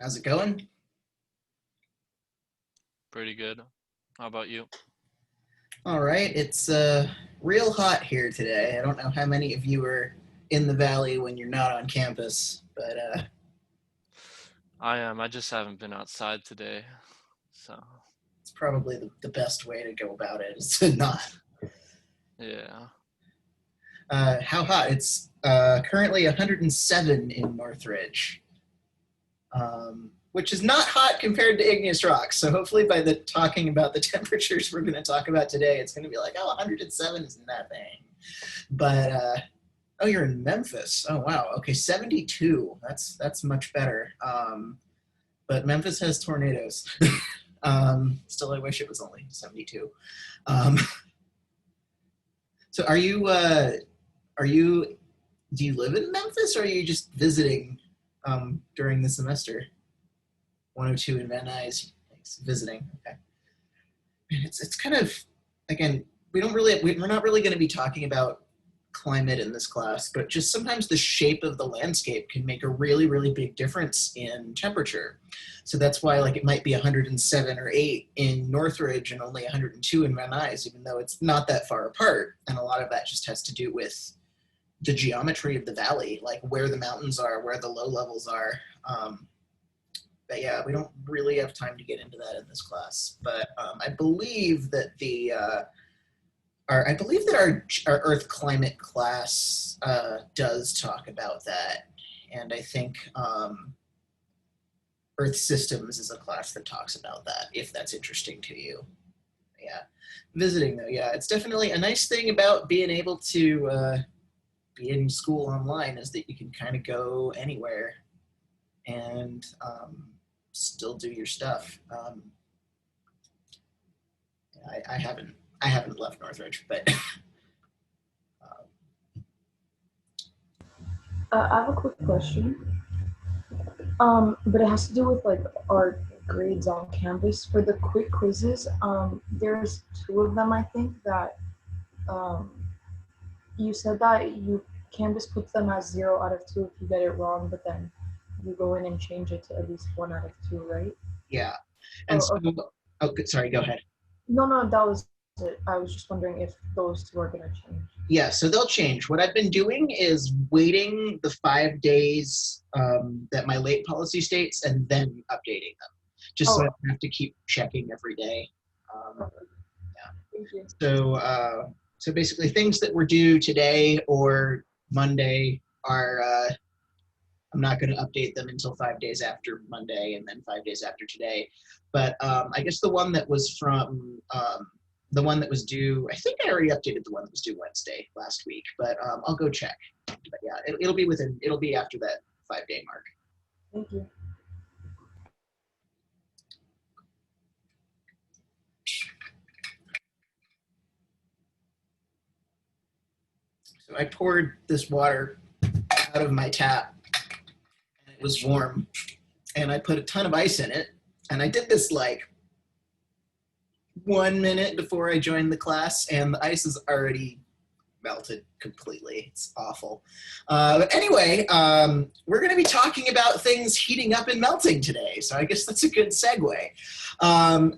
How's it going? Pretty good. How about you? All right, it's real hot here today. I don't know how many of you are in the valley when you're not on campus, but I am. I just haven't been outside today. So, it's probably the best way to go about it is to not. yeah. How hot? It's currently 107 in Northridge, which is not hot compared to Igneous Rocks. So hopefully by the talking about the temperatures we're going to talk about today, it's going to be like, oh, 107 is nothing. But oh, you're in Memphis. Oh, wow. Okay, 72. That's much better. But Memphis has tornadoes. Still, I wish it was only 72. Um, so do you live in Memphis or are you just visiting during the semester? 102 in Van Nuys, visiting. Okay. It's kind of, again, we're not really going to be talking about climate in this class, but just sometimes the shape of the landscape can make a really, really big difference in temperature. So that's why like it might be 107 or 8 in Northridge and only 102 in Van Nuys, even though it's not that far apart. And a lot of that just has to do with the geometry of the valley, like where the mountains are, where the low levels are. But yeah, we don't really have time to get into that in this class. But I believe that our Earth climate class does talk about that, and I think Earth systems is a class that talks about that. If that's interesting to you, yeah. Visiting though, yeah, it's definitely a nice thing about being able to be in school online is that you can kind of go anywhere and still do your stuff. I haven't left Northridge, but I have a quick question. But it has to do with like our grades on Canvas for the quick quizzes. There's two of them, I think, that um, you said that you Canvas puts them as 0 out of 2 if you get it wrong, but then you go in and change it to at least 1 out of 2, right? yeah. And so, okay. Sorry, go ahead. No, that was it. I was just wondering if those two are gonna change. Yeah, so they'll change. What I've been doing is waiting the 5 days that my late policy states and then updating them, just so I don't have to keep checking every day. Yeah. Thank you. So basically, things that were due today or Monday are I'm not going to update them until 5 days after Monday and then 5 days after today. But I guess the one that was the one that was due, I think I already updated the one that was due Wednesday last week, but I'll go check. But yeah, it'll be after that 5 day mark. Thank you. So I poured this water out of my tap and it was warm and I put a ton of ice in it. And I did this like 1 minute before I joined the class and the ice is already melted completely. It's awful. But anyway, we're going to be talking about things heating up and melting today. So I guess that's a good segue.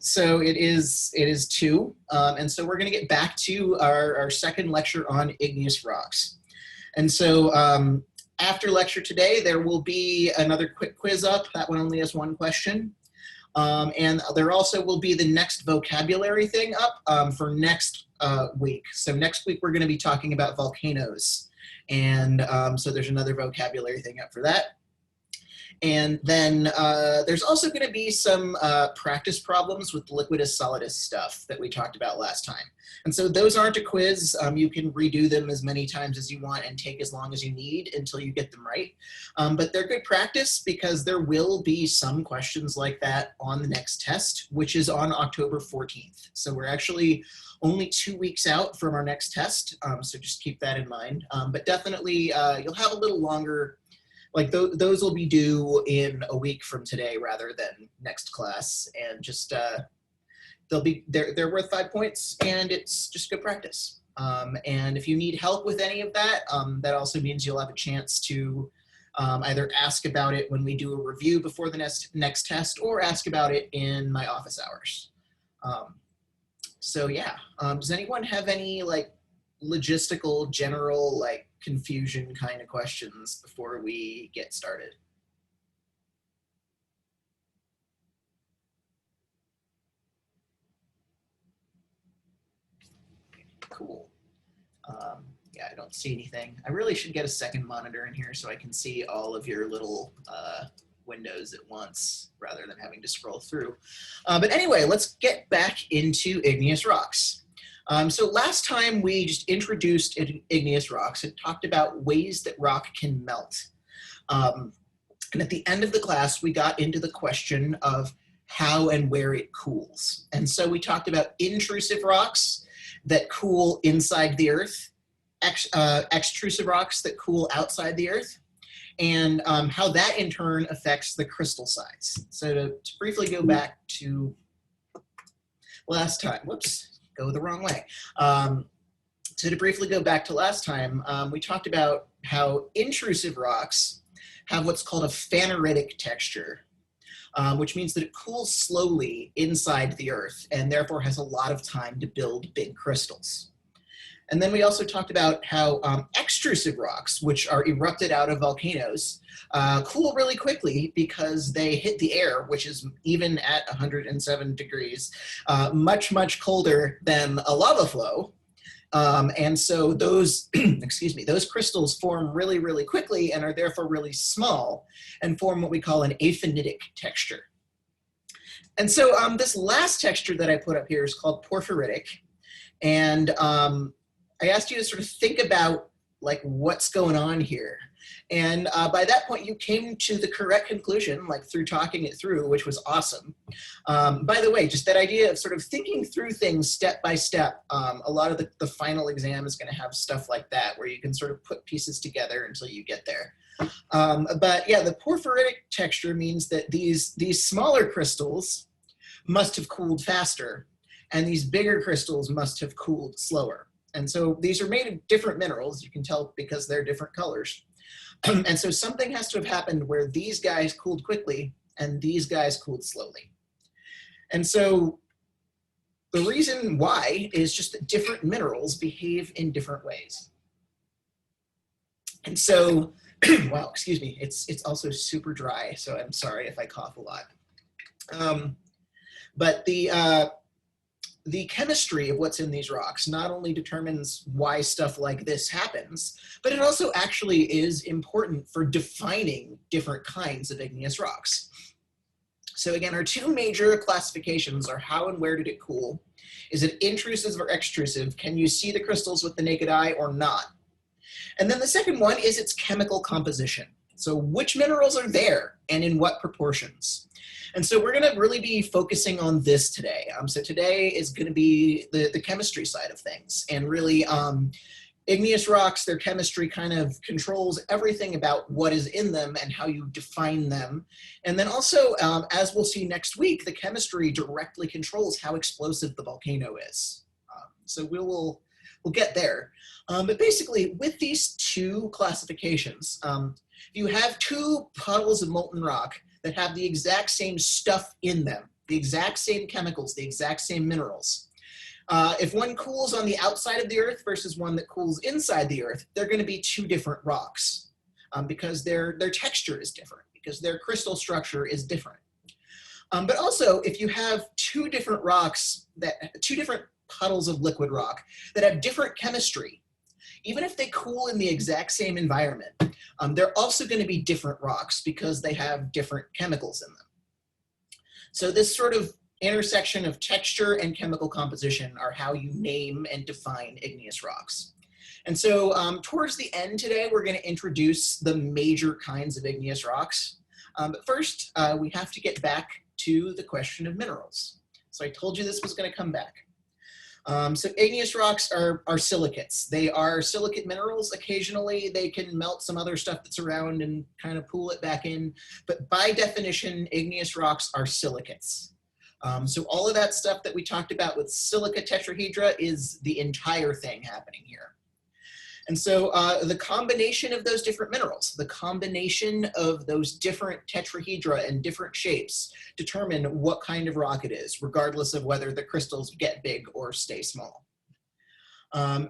So it is 2. And so we're going to get back to our second lecture on igneous rocks. And so after lecture today, there will be another quick quiz up. That one only has 1 question. And there also will be the next vocabulary thing up for next week. So next week we're going to be talking about volcanoes. And so there's another vocabulary thing up for that. And then there's also going to be some practice problems with liquidus solidus stuff that we talked about last time. And so those aren't a quiz. You can redo them as many times as you want and take as long as you need until you get them right. But they're good practice because there will be some questions like that on the next test, which is on October 14th. So we're actually only 2 weeks out from our next test. So just keep that in mind. But definitely you'll have a little longer. Like those will be due in a week from today rather than next class, and just they're worth 5 points, and it's just good practice. And if you need help with any of that, that also means you'll have a chance to Either ask about it when we do a review before the next test, or ask about it in my office hours. So yeah, does anyone have any like logistical, general, like confusion kind of questions before we get started? Cool. Yeah, I don't see anything. I really should get a second monitor in here so I can see all of your little windows at once rather than having to scroll through. But anyway, let's get back into igneous rocks. So last time we just introduced igneous rocks and talked about ways that rock can melt. And at the end of the class, we got into the question of how and where it cools. And so we talked about intrusive rocks that cool inside the earth, extrusive rocks that cool outside the earth, and how that in turn affects the crystal size. So to briefly go back to last time, whoops, go the wrong way. So to briefly go back to last time, we talked about how intrusive rocks have what's called a phaneritic texture, which means that it cools slowly inside the earth and therefore has a lot of time to build big crystals. And then we also talked about how extrusive rocks, which are erupted out of volcanoes, cool really quickly because they hit the air, which is even at 107 degrees, much, much colder than a lava flow. And so those, excuse me, those crystals form really, really quickly and are therefore really small and form what we call an aphanitic texture. And so this last texture that I put up here is called porphyritic. And I asked you to sort of think about like what's going on here. And by that point, you came to the correct conclusion, like through talking it through, which was awesome. By the way, just that idea of sort of thinking through things step by step. A lot of the final exam is going to have stuff like that, where you can sort of put pieces together until you get there. But yeah, the porphyritic texture means that these smaller crystals must have cooled faster, and these bigger crystals must have cooled slower. And so these are made of different minerals, you can tell because they're different colors. And so something has to have happened where these guys cooled quickly and these guys cooled slowly. And so the reason why is just that different minerals behave in different ways. And so, wow, excuse me, it's also super dry, so I'm sorry if I cough a lot. But the chemistry of what's in these rocks not only determines why stuff like this happens, but it also actually is important for defining different kinds of igneous rocks. So again, our two major classifications are how and where did it cool? Is it intrusive or extrusive? Can you see the crystals with the naked eye or not? And then the second one is its chemical composition. So which minerals are there and in what proportions? And so we're going to really be focusing on this today. So today is going to be the chemistry side of things. And really, igneous rocks, their chemistry kind of controls everything about what is in them and how you define them. And then also, as we'll see next week, the chemistry directly controls how explosive the volcano is. So we'll get there. But basically, with these two classifications, you have two puddles of molten rock that have the exact same stuff in them, the exact same chemicals, the exact same minerals. If one cools on the outside of the earth versus one that cools inside the earth, they're going to be two different rocks because their texture is different, because their crystal structure is different. But also, if you have two different puddles of liquid rock that have different chemistry, even if they cool in the exact same environment, they're also going to be different rocks because they have different chemicals in them. So this sort of intersection of texture and chemical composition are how you name and define igneous rocks. And so towards the end today, we're going to introduce the major kinds of igneous rocks. But first, we have to get back to the question of minerals. So I told you this was going to come back. So igneous rocks are silicates. They are silicate minerals. Occasionally they can melt some other stuff that's around and kind of pull it back in. But by definition, igneous rocks are silicates. So all of that stuff that we talked about with silica tetrahedra is the entire thing happening here. And so the combination of those different minerals, the combination of those different tetrahedra and different shapes determine what kind of rock it is, regardless of whether the crystals get big or stay small.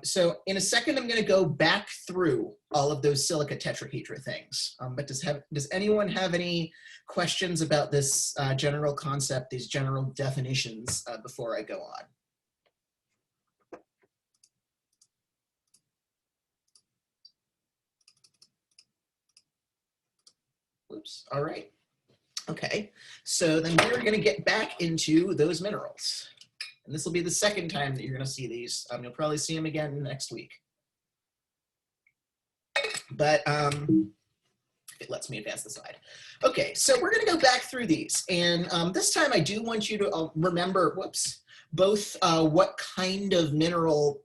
So in a second, I'm going to go back through all of those silica tetrahedra things. But does anyone have any questions about this general concept, these general definitions before I go on? Oops, all right. Okay, so then we're going to get back into those minerals. And this will be the second time that you're going to see these. You'll probably see them again next week. But it lets me advance the slide. Okay, so we're going to go back through these. And this time I do want you to remember, both what kind of mineral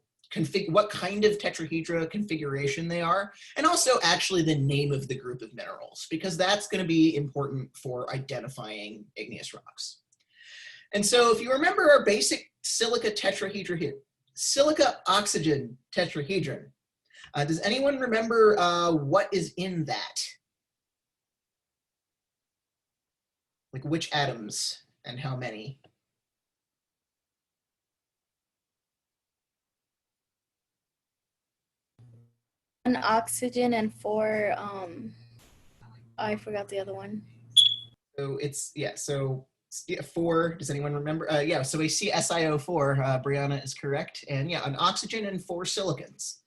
what kind of tetrahedra configuration they are, and also actually the name of the group of minerals, because that's going to be important for identifying igneous rocks. And so if you remember our basic silica tetrahedra here, silica oxygen tetrahedron, does anyone remember what is in that? Like which atoms and how many? An oxygen and 4, I forgot the other one. So it's, yeah, so 4, does anyone remember? Yeah, so we see SiO4, Brianna is correct. And yeah, an oxygen and 4 silicons.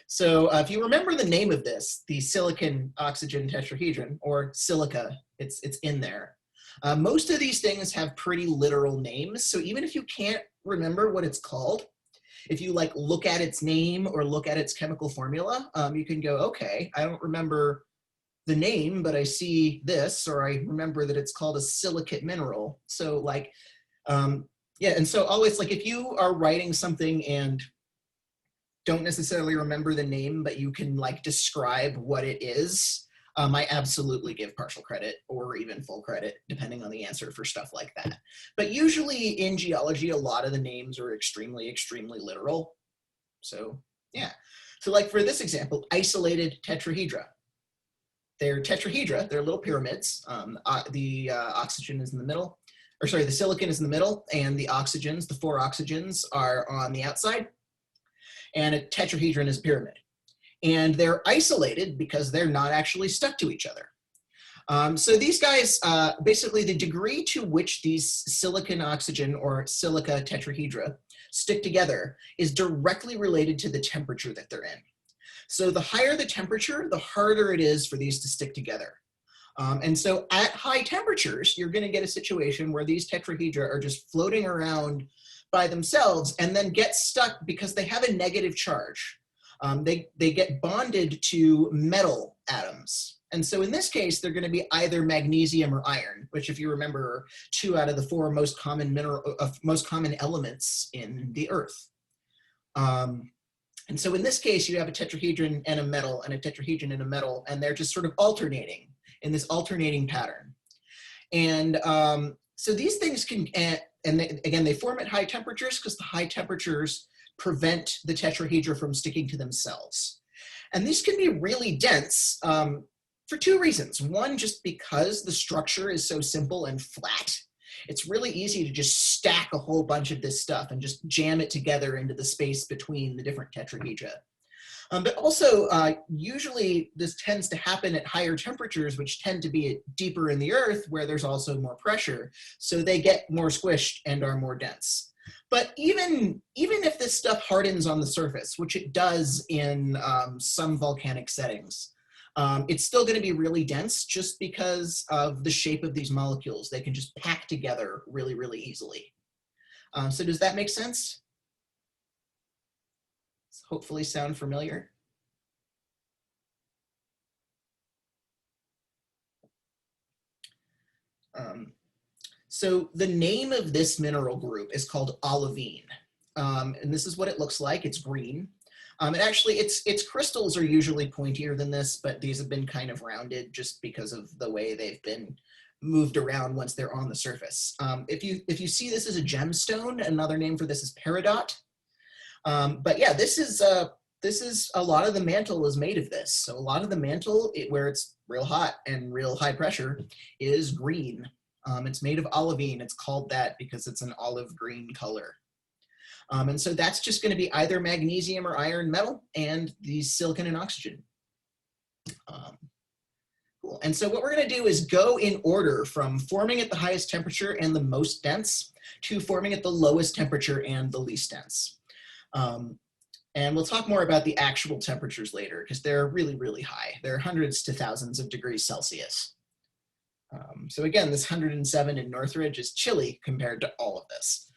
So if you remember the name of this, the silicon oxygen tetrahedron, or silica, it's in there. Most of these things have pretty literal names. So even if you can't remember what it's called, if you like look at its name or look at its chemical formula, you can go, okay, I don't remember the name, but I see this, or I remember that it's called a silicate mineral. So like, yeah, and so always like if you are writing something and don't necessarily remember the name, but you can like describe what it is, I absolutely give partial credit or even full credit, depending on the answer for stuff like that. But usually in geology, a lot of the names are extremely, extremely literal. So yeah. So like for this example, isolated tetrahedra. They're tetrahedra, they're little pyramids. The oxygen is in the middle, or sorry, the silicon is in the middle, and the oxygens, the 4 oxygens are on the outside. And a tetrahedron is a pyramid. And they're isolated because they're not actually stuck to each other. So these guys, basically the degree to which these silicon oxygen or silica tetrahedra stick together is directly related to the temperature that they're in. So the higher the temperature, the harder it is for these to stick together. And so at high temperatures, you're going to get a situation where these tetrahedra are just floating around by themselves and then get stuck because they have a negative charge. They get bonded to metal atoms. And so in this case, they're going to be either magnesium or iron, which if you remember, are 2 out of the 4 most common elements in the earth. And so in this case, you have a tetrahedron and a metal and a tetrahedron and a metal, and they're just sort of alternating in this alternating pattern. And so these things can, again, they form at high temperatures because the high temperatures prevent the tetrahedra from sticking to themselves. And these can be really dense for 2 reasons. One, just because the structure is so simple and flat. It's really easy to just stack a whole bunch of this stuff and just jam it together into the space between the different tetrahedra. But also, usually this tends to happen at higher temperatures, which tend to be deeper in the earth where there's also more pressure. So they get more squished and are more dense. But even if this stuff hardens on the surface, which it does in some volcanic settings, it's still going to be really dense just because of the shape of these molecules. They can just pack together really, really easily. So does that make sense? Hopefully sound familiar. So the name of this mineral group is called olivine. And this is what it looks like. It's green. And actually, its crystals are usually pointier than this, but these have been kind of rounded just because of the way they've been moved around once they're on the surface. If you see this as a gemstone, another name for this is peridot. But yeah, this is this is a lot of the mantle is made of this. So a lot of the mantle, where it's real hot and real high pressure, is green. It's made of olivine. It's called that because it's an olive green color. And so that's just going to be either magnesium or iron metal and the silicon and oxygen. Cool. And so what we're going to do is go in order from forming at the highest temperature and the most dense to forming at the lowest temperature and the least dense. And we'll talk more about the actual temperatures later because they're really, really high. They're hundreds to thousands of degrees Celsius. So again, this 107 in Northridge is chilly compared to all of this.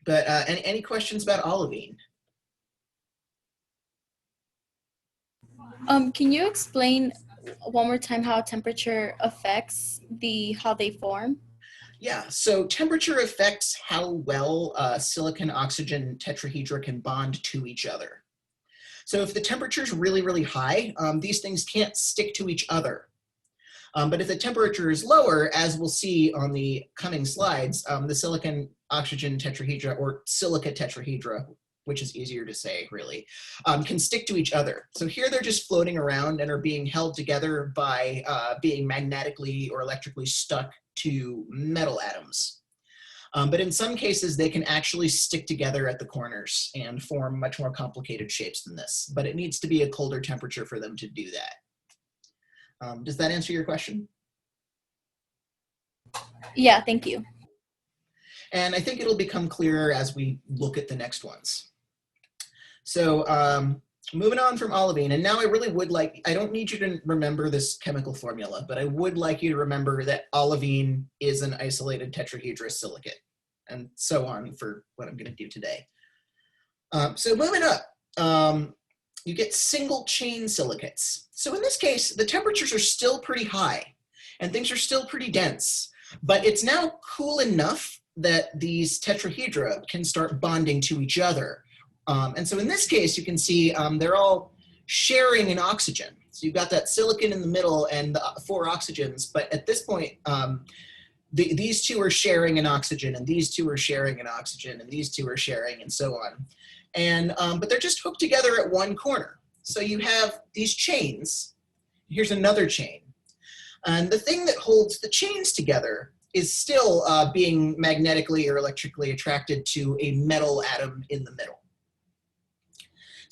Any questions about olivine? Can you explain one more time how temperature affects how they form? Yeah, so temperature affects how well silicon-oxygen tetrahedra can bond to each other. So if the temperature is really, really high, these things can't stick to each other. But if the temperature is lower, as we'll see on the coming slides, the silicon-oxygen tetrahedra, or silica tetrahedra, which is easier to say, really, can stick to each other. So here they're just floating around and are being held together by being magnetically or electrically stuck to metal atoms. But in some cases, they can actually stick together at the corners and form much more complicated shapes than this. But it needs to be a colder temperature for them to do that. Does that answer your question? Yeah, thank you. And I think it'll become clearer as we look at the next ones. So moving on from olivine, and now I really would like, I don't need you to remember this chemical formula, but I would like you to remember that olivine is an isolated tetrahedrous silicate, and so on for what I'm going to do today. So moving up, you get single chain silicates. So in this case, the temperatures are still pretty high, and things are still pretty dense, but it's now cool enough that these tetrahedra can start bonding to each other. And so in this case, you can see they're all sharing an oxygen. So you've got that silicon in the middle and the 4 oxygens, but at this point, these two are sharing an oxygen, and these two are sharing an oxygen, and these two are sharing, and so on. And but they're just hooked together at one corner. So you have these chains. Here's another chain. And the thing that holds the chains together is still being magnetically or electrically attracted to a metal atom in the middle.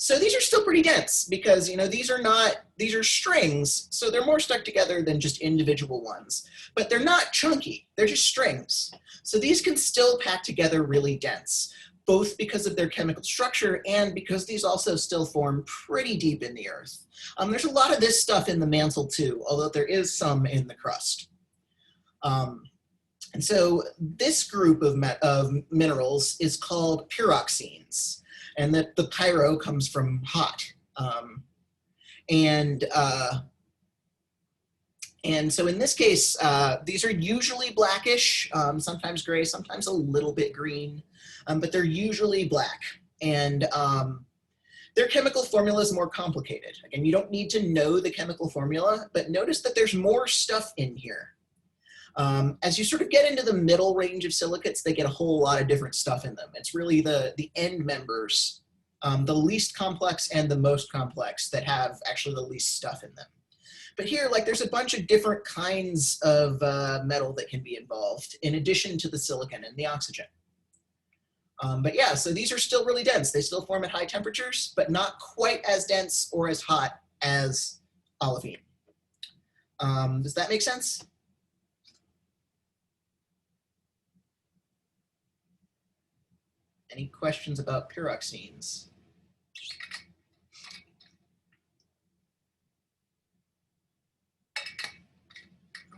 So these are still pretty dense because, you know, these are strings, so they're more stuck together than just individual ones. But they're not chunky, they're just strings. So these can still pack together really dense, both because of their chemical structure and because these also still form pretty deep in the earth. There's a lot of this stuff in the mantle too, although there is some in the crust. And so this group of minerals is called pyroxenes, and that the pyro comes from hot. And so in this case, these are usually blackish, sometimes gray, sometimes a little bit green, but they're usually black. And their chemical formula is more complicated. Again, you don't need to know the chemical formula, but notice that there's more stuff in here. As you sort of get into the middle range of silicates, they get a whole lot of different stuff in them. It's really the end members, the least complex and the most complex, that have actually the least stuff in them. But here, like, there's a bunch of different kinds of metal that can be involved in addition to the silicon and the oxygen. But yeah, so these are still really dense. They still form at high temperatures, but not quite as dense or as hot as olivine. Does that make sense? Any questions about pyroxenes?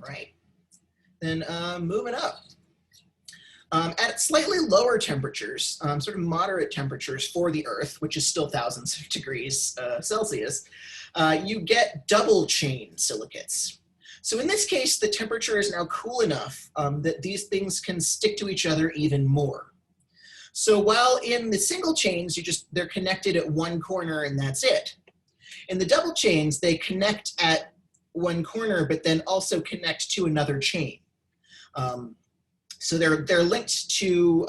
Right. Then moving up. At slightly lower temperatures, sort of moderate temperatures for the Earth, which is still thousands of degrees Celsius, you get double chain silicates. So in this case, the temperature is now cool enough that these things can stick to each other even more. So while in the single chains, they're connected at one corner and that's it. In the double chains, they connect at one corner, but then also connect to another chain. So they're linked to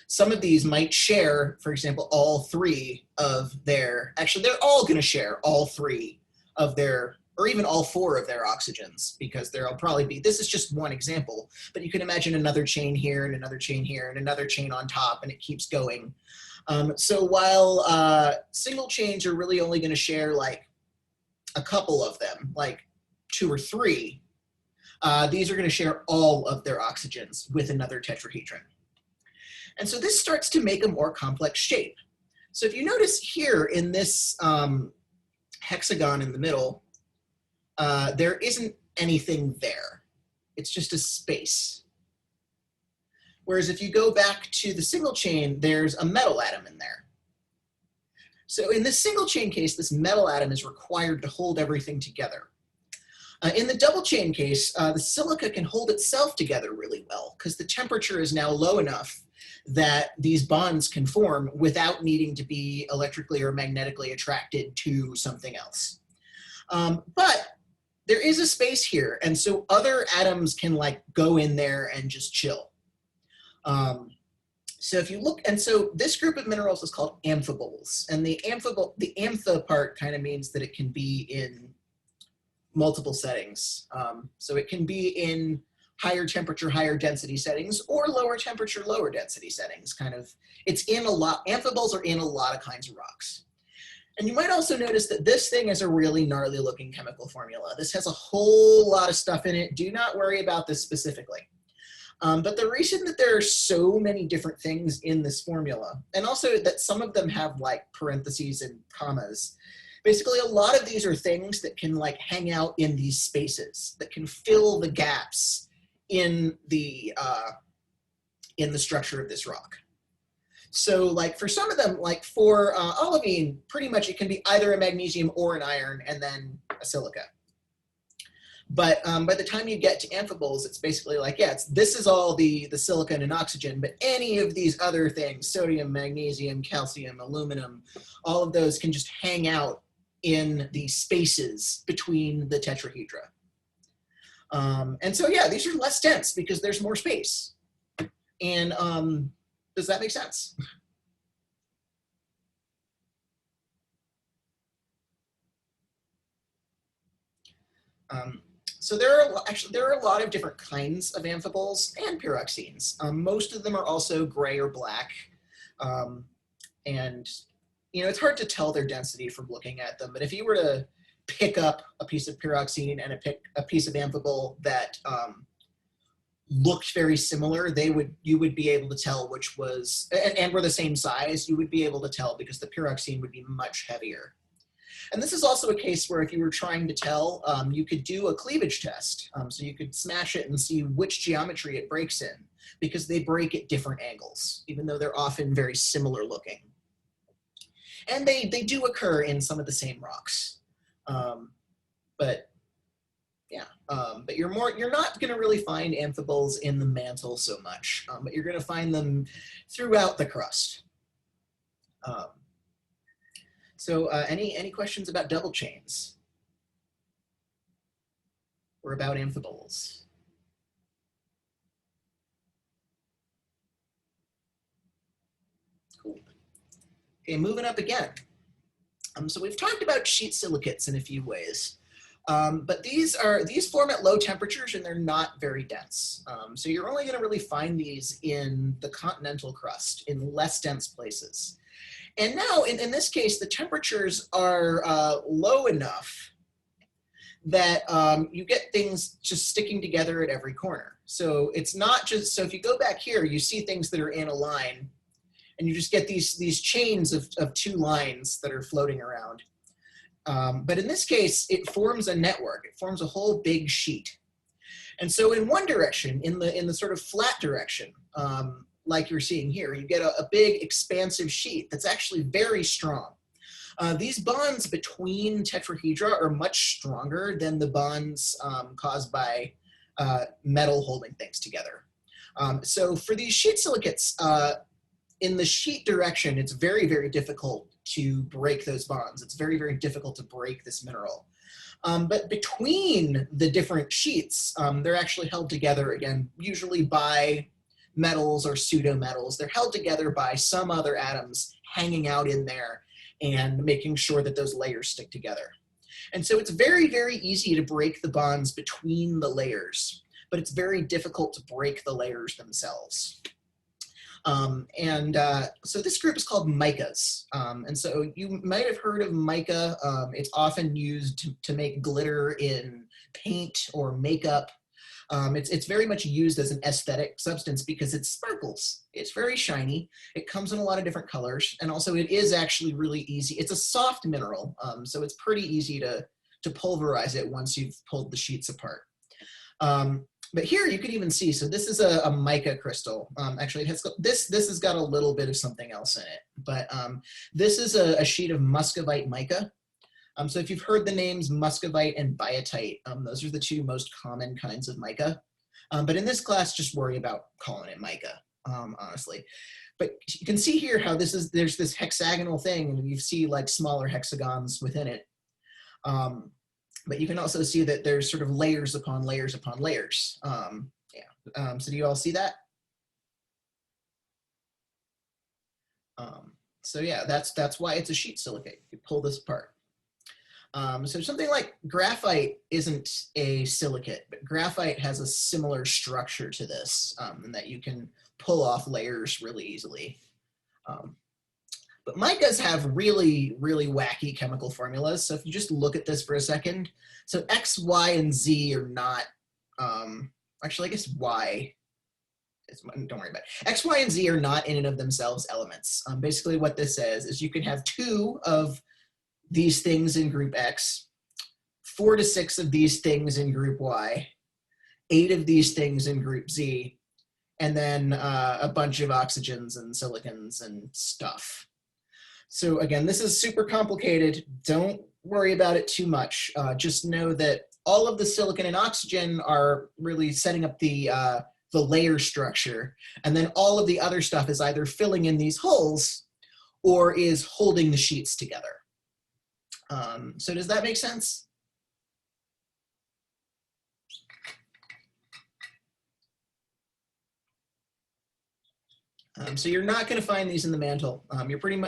some of these might share, for example, all three of their, actually they're all going to share all three of their, or even all four of their oxygens, because there'll probably be, this is just one example, but you can imagine another chain here and another chain here and another chain on top, and it keeps going. So while single chains are really only going to share like a couple of them, like 2 or 3, these are going to share all of their oxygens with another tetrahedron. And so this starts to make a more complex shape. So if you notice here in this hexagon in the middle, there isn't anything there. It's just a space. Whereas if you go back to the single chain, there's a metal atom in there. So in this single chain case, this metal atom is required to hold everything together. In the double chain case, the silica can hold itself together really well because the temperature is now low enough that these bonds can form without needing to be electrically or magnetically attracted to something else. But there is a space here, and so other atoms can like go in there and just chill. So if you look, and so this group of minerals is called amphiboles, and the ampha part kind of means that it can be in multiple settings. So it can be in higher temperature, higher density settings, or lower temperature, lower density settings. Kind of, it's in a lot, amphiboles are in a lot of kinds of rocks. And you might also notice that this thing is a really gnarly looking chemical formula. This has a whole lot of stuff in it. Do not worry about this specifically. But the reason that there are so many different things in this formula, and also that some of them have like parentheses and commas, basically a lot of these are things that can like hang out in these spaces, that can fill the gaps in the structure of this rock. So like for some of them, like for olivine, pretty much it can be either a magnesium or an iron and then a silica. But by the time you get to amphiboles, it's basically like, yeah, this is all the silicon and oxygen, but any of these other things, sodium, magnesium, calcium, aluminum, all of those can just hang out in the spaces between the tetrahedra. And so, yeah, these are less dense because there's more space. And does that make sense? So there are a lot of different kinds of amphiboles and pyroxenes. Most of them are also gray or black. And you know, it's hard to tell their density from looking at them, but if you were to pick up a piece of pyroxene and a piece of amphibole that looked very similar, you would be able to tell which was, and were the same size, you would be able to tell because the pyroxene would be much heavier. And this is also a case where if you were trying to tell, you could do a cleavage test. So you could smash it and see which geometry it breaks in, because they break at different angles, even though they're often very similar looking. And they do occur in some of the same rocks. But yeah, but you're not going to really find amphiboles in the mantle so much, but you're going to find them throughout the crust. So any questions about double chains or about amphiboles? Cool. Okay, moving up again. So we've talked about sheet silicates in a few ways, but these form at low temperatures and they're not very dense. So you're only going to really find these in the continental crust, in less dense places. And now, in this case, the temperatures are low enough that you get things just sticking together at every corner. So it's not just, so if you go back here, you see things that are in a line, and you just get these chains of 2 lines that are floating around. But in this case, it forms a network. It forms a whole big sheet. And so in one direction, in the sort of flat direction, like you're seeing here, you get a big expansive sheet that's actually very strong. These bonds between tetrahedra are much stronger than the bonds caused by metal holding things together. So for these sheet silicates, in the sheet direction, it's very, very difficult to break those bonds. It's very, very difficult to break this mineral. But between the different sheets, they're actually held together, again, usually by metals or pseudometals. They're held together by some other atoms hanging out in there and making sure that those layers stick together. And so it's very, very easy to break the bonds between the layers, but it's very difficult to break the layers themselves. So this group is called micas. And so you might have heard of mica. It's often used to make glitter in paint or makeup. It's very much used as an aesthetic substance because it sparkles. It's very shiny. It comes in a lot of different colors. And also it is actually really easy. It's a soft mineral, so it's pretty easy to pulverize it once you've pulled the sheets apart. But here you can even see, so this is a mica crystal. Actually, it has this has got a little bit of something else in it. But this is a sheet of muscovite mica. So if you've heard the names muscovite and biotite, those are the two most common kinds of mica. But in this class, just worry about calling it mica, honestly. But you can see here how there's this hexagonal thing, and you see like smaller hexagons within it. But you can also see that there's sort of layers upon layers upon layers. So do you all see that? So yeah, that's why it's a sheet silicate. You pull this apart. So something like graphite isn't a silicate, but graphite has a similar structure to this, in that you can pull off layers really easily. But micas have really, really wacky chemical formulas. So if you just look at this for a second, so X, Y, and Z are not, actually I guess Y, don't worry about it. X, Y, and Z are not in and of themselves elements. Basically what this says is you can have 2 of these things in group X, 4 to 6 of these things in group Y, 8 of these things in group Z, and then a bunch of oxygens and silicons and stuff. So again, this is super complicated. Don't worry about it too much. Just know that all of the silicon and oxygen are really setting up the layer structure. And then all of the other stuff is either filling in these holes or is holding the sheets together. So does that make sense? So you're not going to find these in the mantle.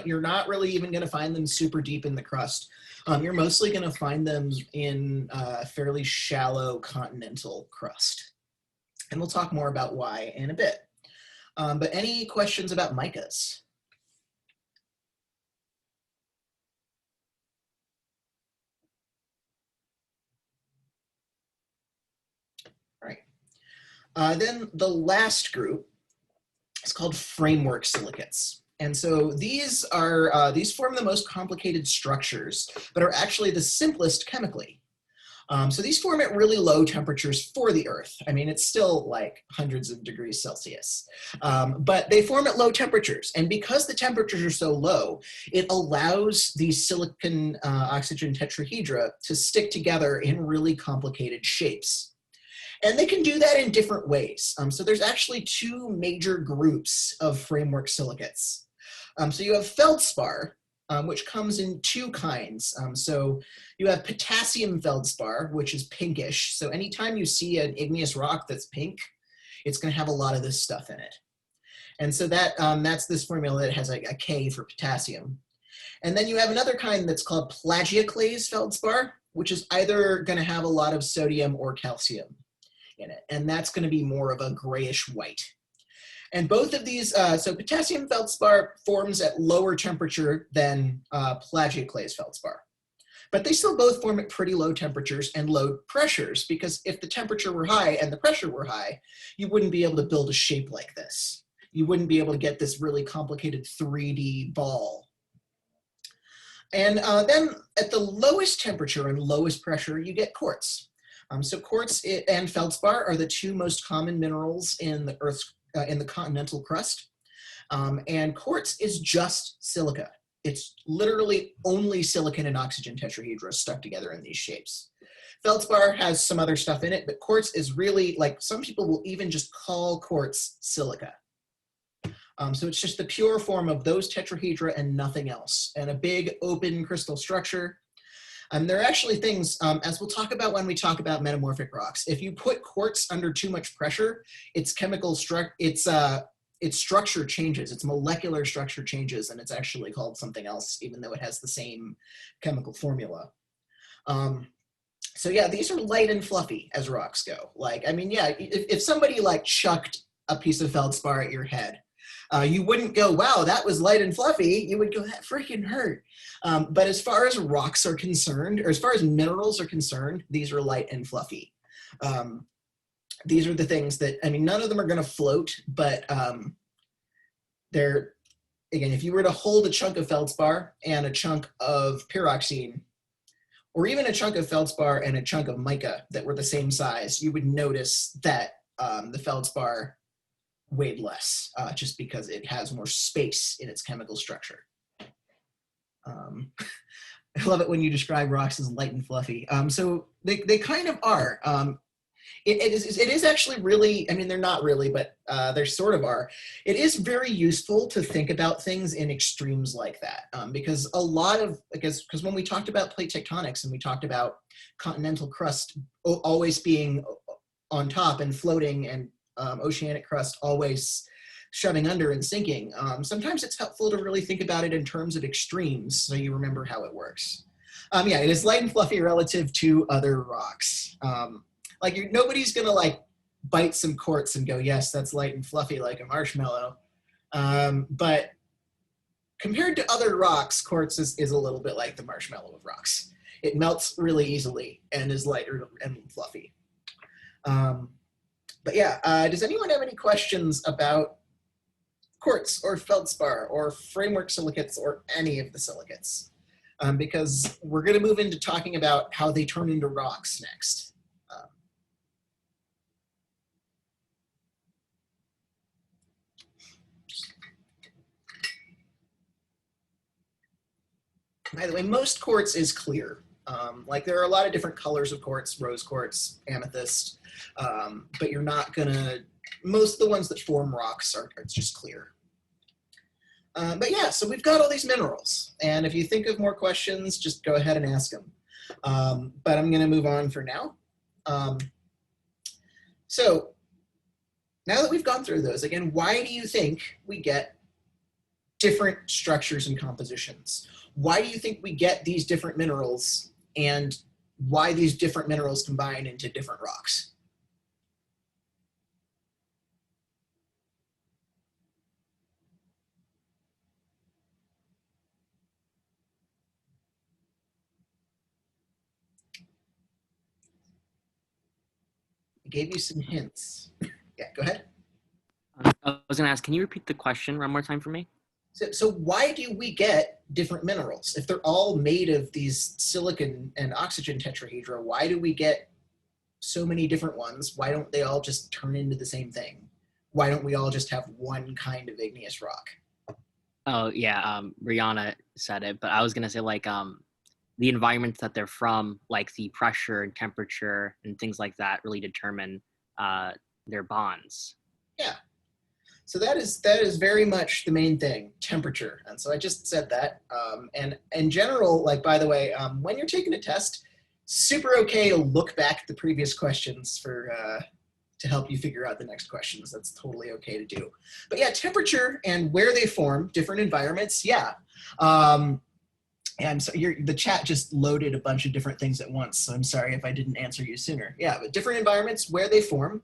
You're not really even going to find them super deep in the crust. You're mostly going to find them in fairly shallow continental crust. And we'll talk more about why in a bit. But any questions about micas? All right. Then the last group is called framework silicates. And so these form the most complicated structures, but are actually the simplest chemically. So these form at really low temperatures for the Earth. I mean, it's still like hundreds of degrees Celsius, but they form at low temperatures. And because the temperatures are so low, it allows these silicon oxygen tetrahedra to stick together in really complicated shapes. And they can do that in different ways. So there's actually 2 major groups of framework silicates. So you have feldspar, which comes in 2 kinds. So you have potassium feldspar, which is pinkish. So anytime you see an igneous rock that's pink, it's going to have a lot of this stuff in it. And so that's this formula that has a K for potassium. And then you have another kind that's called plagioclase feldspar, which is either going to have a lot of sodium or calcium in it. And that's going to be more of a grayish white. And both of these, so potassium feldspar forms at lower temperature than plagioclase feldspar. But they still both form at pretty low temperatures and low pressures, because if the temperature were high and the pressure were high, you wouldn't be able to build a shape like this. You wouldn't be able to get this really complicated 3D ball. And then at the lowest temperature and lowest pressure, you get quartz. So quartz and feldspar are the 2 most common minerals in the Earth's in the continental crust. And quartz is just silica. It's literally only silicon and oxygen tetrahedra stuck together in these shapes. Feldspar has some other stuff in it, but quartz is really, like, some people will even just call quartz silica. So it's just the pure form of those tetrahedra and nothing else, and a big open crystal structure. There are actually things, as we'll talk about when we talk about metamorphic rocks. If you put quartz under too much pressure, its its structure changes, its molecular structure changes, and it's actually called something else, even though it has the same chemical formula. So yeah, these are light and fluffy as rocks go. Like, I mean, yeah, if somebody like chucked a piece of feldspar at your head, you wouldn't go, wow, that was light and fluffy. You would go, that freaking hurt. But as far as rocks are concerned, or as far as minerals are concerned, these are light and fluffy. These are the things that, I mean, none of them are going to float, but they're, again, if you were to hold a chunk of feldspar and a chunk of pyroxene, or even a chunk of feldspar and a chunk of mica that were the same size, you would notice that the feldspar weighed less, just because it has more space in its chemical structure. I love it when you describe rocks as light and fluffy. So they kind of are. It is actually really, I mean, they're not really, but they sort of are. It is very useful to think about things in extremes like that, because a lot of, because when we talked about plate tectonics and we talked about continental crust always being on top and floating, and oceanic crust always shoving under and sinking, sometimes it's helpful to really think about it in terms of extremes so you remember how it works. Yeah, it is light and fluffy relative to other rocks. Like, nobody's gonna like bite some quartz and go, yes, that's light and fluffy like a marshmallow. But compared to other rocks, quartz is a little bit like the marshmallow of rocks. It melts really easily and is lighter and fluffy. But yeah, does anyone have any questions about quartz or feldspar or framework silicates or any of the silicates? Because we're gonna move into talking about how they turn into rocks next. By the way, most quartz is clear. Like, there are a lot of different colors of quartz, rose quartz, amethyst, but you're not gonna, most of the ones that form rocks are just clear. But yeah, so we've got all these minerals, and if you think of more questions, just go ahead and ask them. But I'm gonna move on for now. So now that we've gone through those, again, why do you think we get different structures and compositions? Why do you think we get these different minerals, and why these different minerals combine into different rocks? I gave you some hints. Yeah, go ahead. I was going to ask, can you repeat the question one more time for me? So why do we get different minerals? If they're all made of these silicon and oxygen tetrahedra, why do we get so many different ones? Why don't they all just turn into the same thing? Why don't we all just have one kind of igneous rock? Oh, yeah, Rihanna said it, but I was going to say, like, the environments that they're from, like the pressure and temperature and things like that really determine their bonds. Yeah. So that is very much the main thing, temperature. And so I just said that. And in general, like, by the way, when you're taking a test, super okay to look back at the previous questions for to help you figure out the next questions. That's totally okay to do. But yeah, temperature and where they form, different environments, yeah. And so the chat just loaded a bunch of different things at once, so I'm sorry if I didn't answer you sooner. Yeah, but different environments, where they form.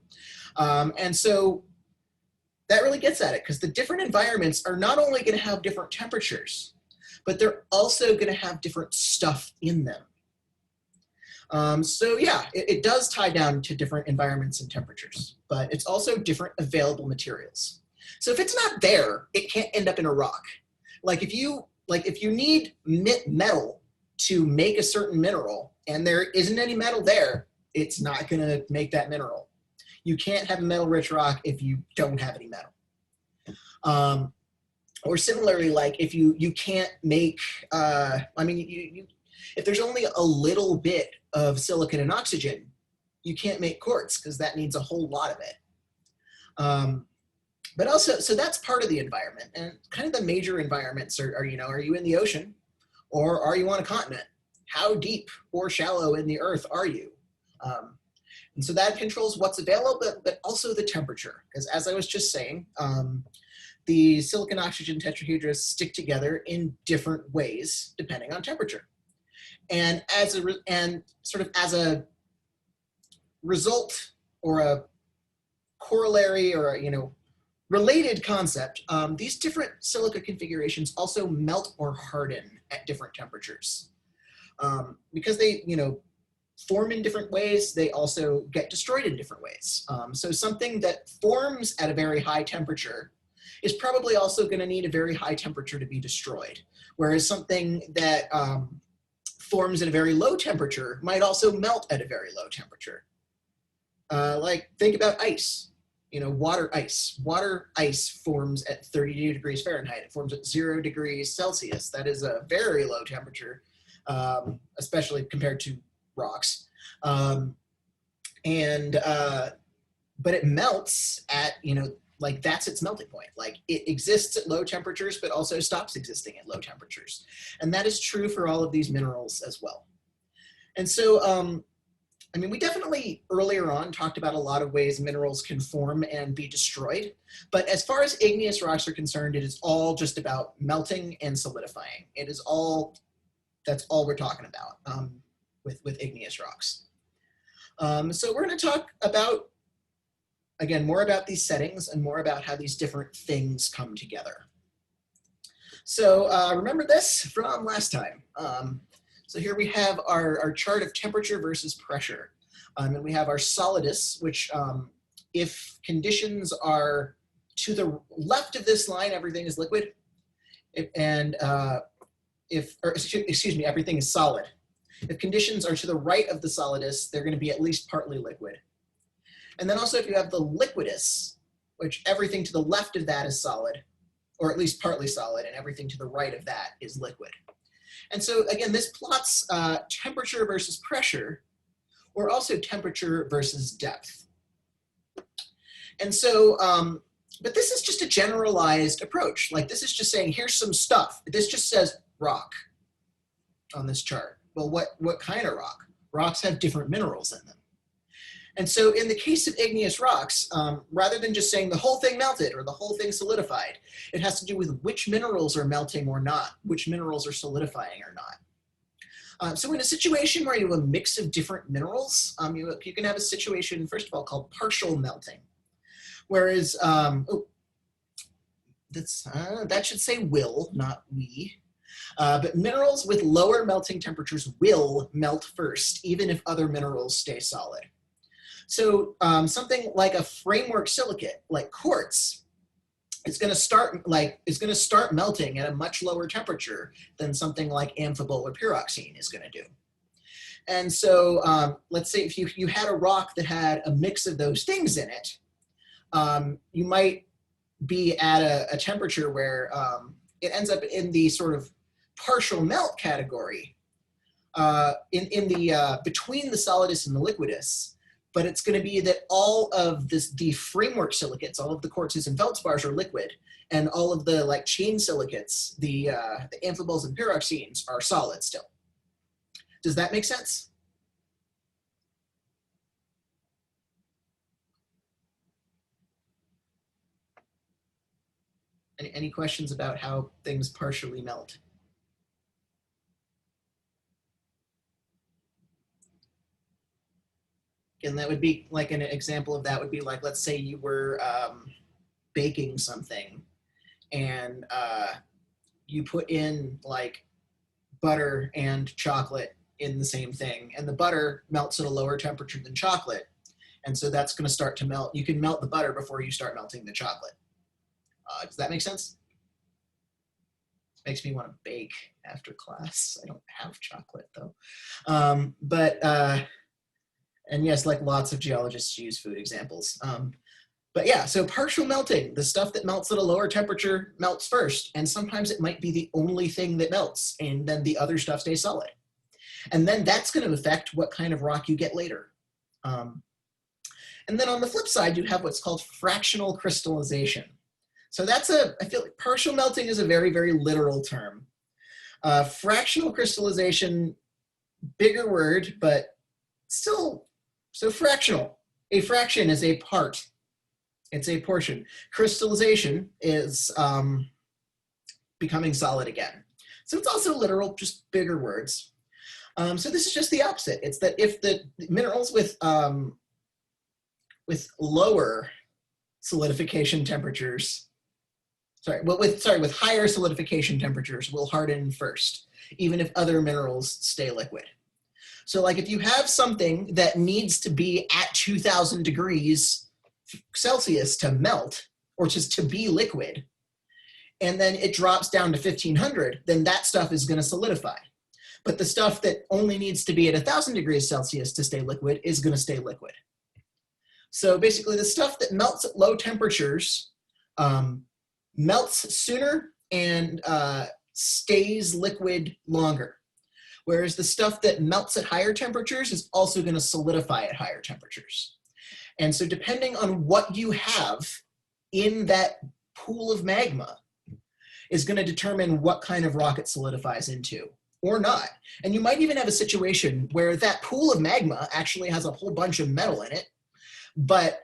And so that really gets at it, because the different environments are not only going to have different temperatures, but they're also going to have different stuff in them. So yeah, it does tie down to different environments and temperatures, but it's also different available materials. So if it's not there, it can't end up in a rock. Like, if you need metal to make a certain mineral and there isn't any metal there, it's not going to make that mineral. You can't have a metal-rich rock if you don't have any metal. Or similarly, like, if you can't make, if there's only a little bit of silicon and oxygen, you can't make quartz because that needs a whole lot of it. But also, so that's part of the environment, and kind of the major environments are you in the ocean, or are you on a continent? how deep or shallow in the earth are you? And so that controls what's available, but also the temperature. Because as I was just saying, the silicon oxygen tetrahedras stick together in different ways depending on temperature. And as a result or a corollary or a related concept, these different silica configurations also melt or harden at different temperatures. Because they form in different ways, they also get destroyed in different ways. So something that forms at a very high temperature is probably also going to need a very high temperature to be destroyed, whereas something that forms at a very low temperature might also melt at a very low temperature. Like think about ice, water ice. Water ice forms at 32 degrees Fahrenheit. It forms at 0 degrees Celsius. That is a very low temperature, especially compared to rocks. But it melts at, like that's its melting point. Like it exists at low temperatures, but also stops existing at low temperatures. And that is true for all of these minerals as well. And so, we definitely earlier on talked about a lot of ways minerals can form and be destroyed. But as far as igneous rocks are concerned, it is all just about melting and solidifying. That's all we're talking about with igneous rocks. So we're going to talk about, again, more about these settings and more about how these different things come together. So remember this from last time. So here we have our chart of temperature versus pressure. And we have our solidus, which if conditions are to the left of this line, everything is liquid. Everything is solid. If conditions are to the right of the solidus, they're going to be at least partly liquid. And then also if you have the liquidus, which everything to the left of that is solid, or at least partly solid, and everything to the right of that is liquid. And so again, this plots temperature versus pressure, or also temperature versus depth. And so, but this is just a generalized approach. Like this is just saying, here's some stuff. This just says rock on this chart. Well, what kind of rock? Rocks have different minerals in them. And so in the case of igneous rocks, rather than just saying the whole thing melted or the whole thing solidified, it has to do with which minerals are melting or not, which minerals are solidifying or not. So in a situation where you have a mix of different minerals, you can have a situation, first of all, called partial melting. Whereas, that should say will, not we. But minerals with lower melting temperatures will melt first, even if other minerals stay solid. So something like a framework silicate, like quartz, is going to start melting at a much lower temperature than something like amphibole or pyroxene is going to do. And so let's say if you had a rock that had a mix of those things in it, you might be at a temperature where it ends up in the sort of partial melt category, in the between the solidus and the liquidus. But it's going to be that all of the framework silicates, all of the quartzes and feldspars are liquid, and all of the chain silicates, the amphiboles and pyroxenes are solid still. Does that make sense? Any questions about how things partially melt? And that would be like an example of that would be like, let's say you were baking something and you put in like butter and chocolate in the same thing, and the butter melts at a lower temperature than chocolate. And so that's going to start to melt. You can melt the butter before you start melting the chocolate. Does that make sense? Makes me want to bake after class. I don't have chocolate though. And yes, like lots of geologists use food examples. But yeah, so partial melting, the stuff that melts at a lower temperature melts first. And sometimes it might be the only thing that melts, and then the other stuff stays solid. And then that's going to affect what kind of rock you get later. And then on the flip side, you have what's called fractional crystallization. So I feel like partial melting is a very, very literal term. Fractional crystallization bigger word, but still so fractional. A fraction is a part. It's a portion. Crystallization is becoming solid again. So it's also literal, just bigger words. So this is just the opposite. It's that if the minerals with lower solidification temperatures, with higher solidification temperatures will harden first, even if other minerals stay liquid. So like if you have something that needs to be at 2000 degrees Celsius to melt, or just to be liquid, and then it drops down to 1500, then that stuff is going to solidify. But the stuff that only needs to be at 1000 degrees Celsius to stay liquid is going to stay liquid. So basically the stuff that melts at low temperatures melts sooner and stays liquid longer. Whereas the stuff that melts at higher temperatures is also going to solidify at higher temperatures. And so depending on what you have in that pool of magma is going to determine what kind of rock it solidifies into or not. And you might even have a situation where that pool of magma actually has a whole bunch of metal in it, but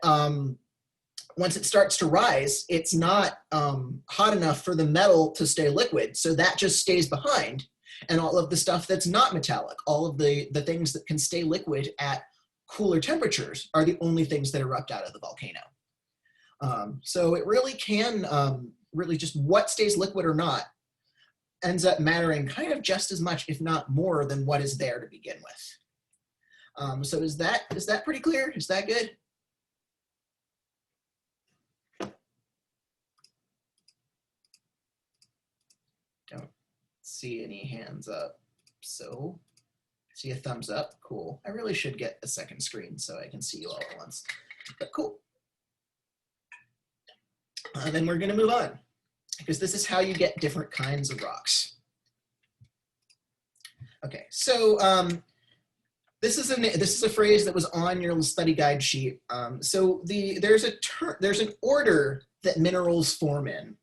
once it starts to rise, it's not hot enough for the metal to stay liquid, so that just stays behind. And all of the stuff that's not metallic, all of the things that can stay liquid at cooler temperatures are the only things that erupt out of the volcano. So it really can, really just what stays liquid or not ends up mattering kind of just as much, if not more, than what is there to begin with. So is that pretty clear? Is that good? Don't see any hands up. So see a thumbs up. Cool. I really should get a second screen so I can see you all at once. But cool. Then we're going to move on, because this is how you get different kinds of rocks. Okay, so this is a phrase that was on your study guide sheet. So there's an order that minerals form in,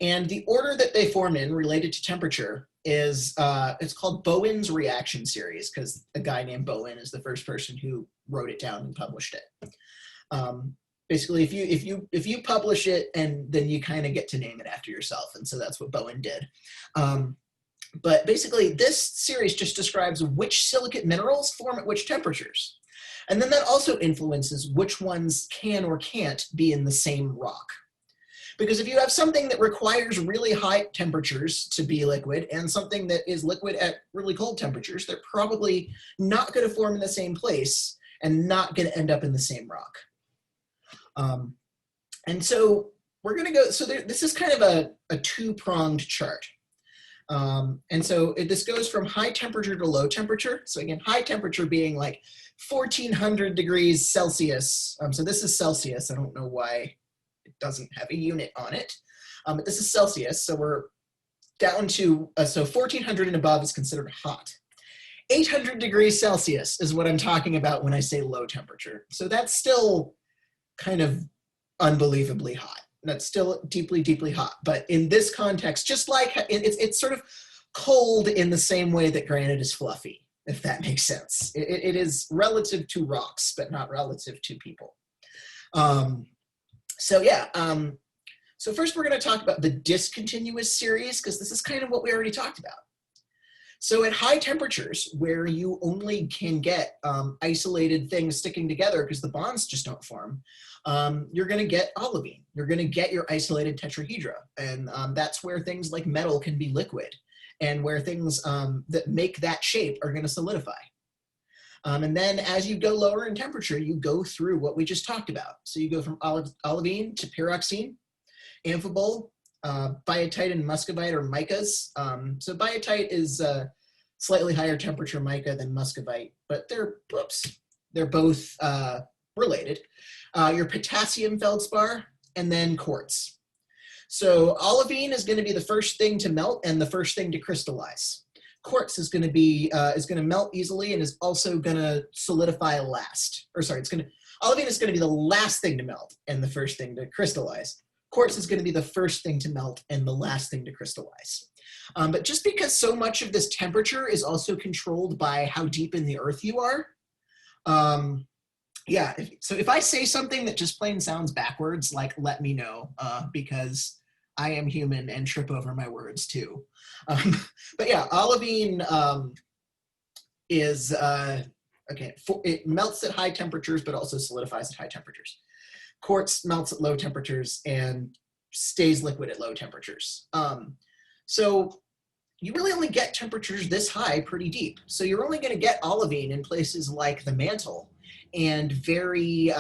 and the order that they form in related to temperature is it's called Bowen's reaction series, because a guy named Bowen is the first person who wrote it down and published it. Basically, if you publish it, and then you kind of get to name it after yourself, and so that's what Bowen did. But basically, this series just describes which silicate minerals form at which temperatures, and then that also influences which ones can or can't be in the same rock. Because if you have something that requires really high temperatures to be liquid and something that is liquid at really cold temperatures, they're probably not going to form in the same place and not going to end up in the same rock. And so we're going to go, so this is kind of a two-pronged chart. And so this goes from high temperature to low temperature. So again, high temperature being like 1400 degrees Celsius. So this is Celsius. I don't know why it doesn't have a unit on it. But this is Celsius. So we're down to, so 1400 and above is considered hot. 800 degrees Celsius is what I'm talking about when I say low temperature. So that's still kind of unbelievably hot. That's still deeply, deeply hot. But in this context, just like it's sort of cold in the same way that granite is fluffy, if that makes sense. It is relative to rocks, but not relative to people. So yeah, so first we're going to talk about the discontinuous series, because this is kind of what we already talked about. So at high temperatures, where you only can get isolated things sticking together because the bonds just don't form, you're going to get olivine. You're going to get your isolated tetrahedra. And that's where things like metal can be liquid, and where things that make that shape are going to solidify. And then as you go lower in temperature, you go through what we just talked about. So you go from olivine to pyroxene, amphibole, biotite and muscovite are micas. So biotite is a slightly higher temperature mica than muscovite, but they're both related. Your potassium feldspar, and then quartz. So olivine is going to be the first thing to melt and the first thing to crystallize. Quartz is going to melt easily and is also going to solidify last. Or sorry, olivine is going to be the last thing to melt and the first thing to crystallize. Quartz is going to be the first thing to melt and the last thing to crystallize. But just because so much of this temperature is also controlled by how deep in the earth you are, yeah, so if I say something that just plain sounds backwards, like let me know, because I am human and trip over my words too. But yeah, olivine is, okay, it melts at high temperatures, but also solidifies at high temperatures. Quartz melts at low temperatures and stays liquid at low temperatures. So you really only get temperatures this high pretty deep. So you're only going to get olivine in places like the mantle and very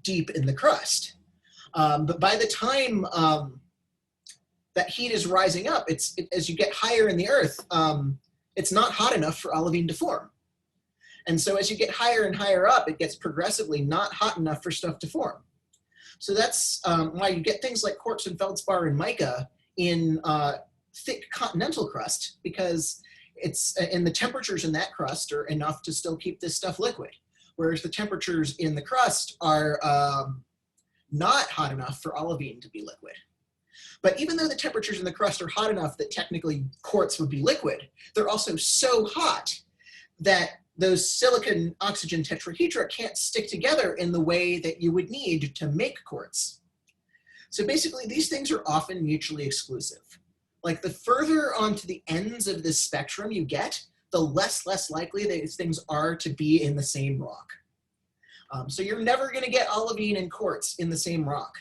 deep in the crust. But by the time that heat is rising up, as you get higher in the earth, it's not hot enough for olivine to form. And so as you get higher and higher up, it gets progressively not hot enough for stuff to form. So that's why you get things like quartz and feldspar and mica in thick continental crust, because it's and the temperatures in that crust are enough to still keep this stuff liquid, whereas the temperatures in the crust are not hot enough for olivine to be liquid. But even though the temperatures in the crust are hot enough that technically quartz would be liquid, they're also so hot that those silicon oxygen tetrahedra can't stick together in the way that you would need to make quartz. So basically, these things are often mutually exclusive. Like the further onto the ends of this spectrum you get, the less likely these things are to be in the same rock. So you're never going to get olivine and quartz in the same rock,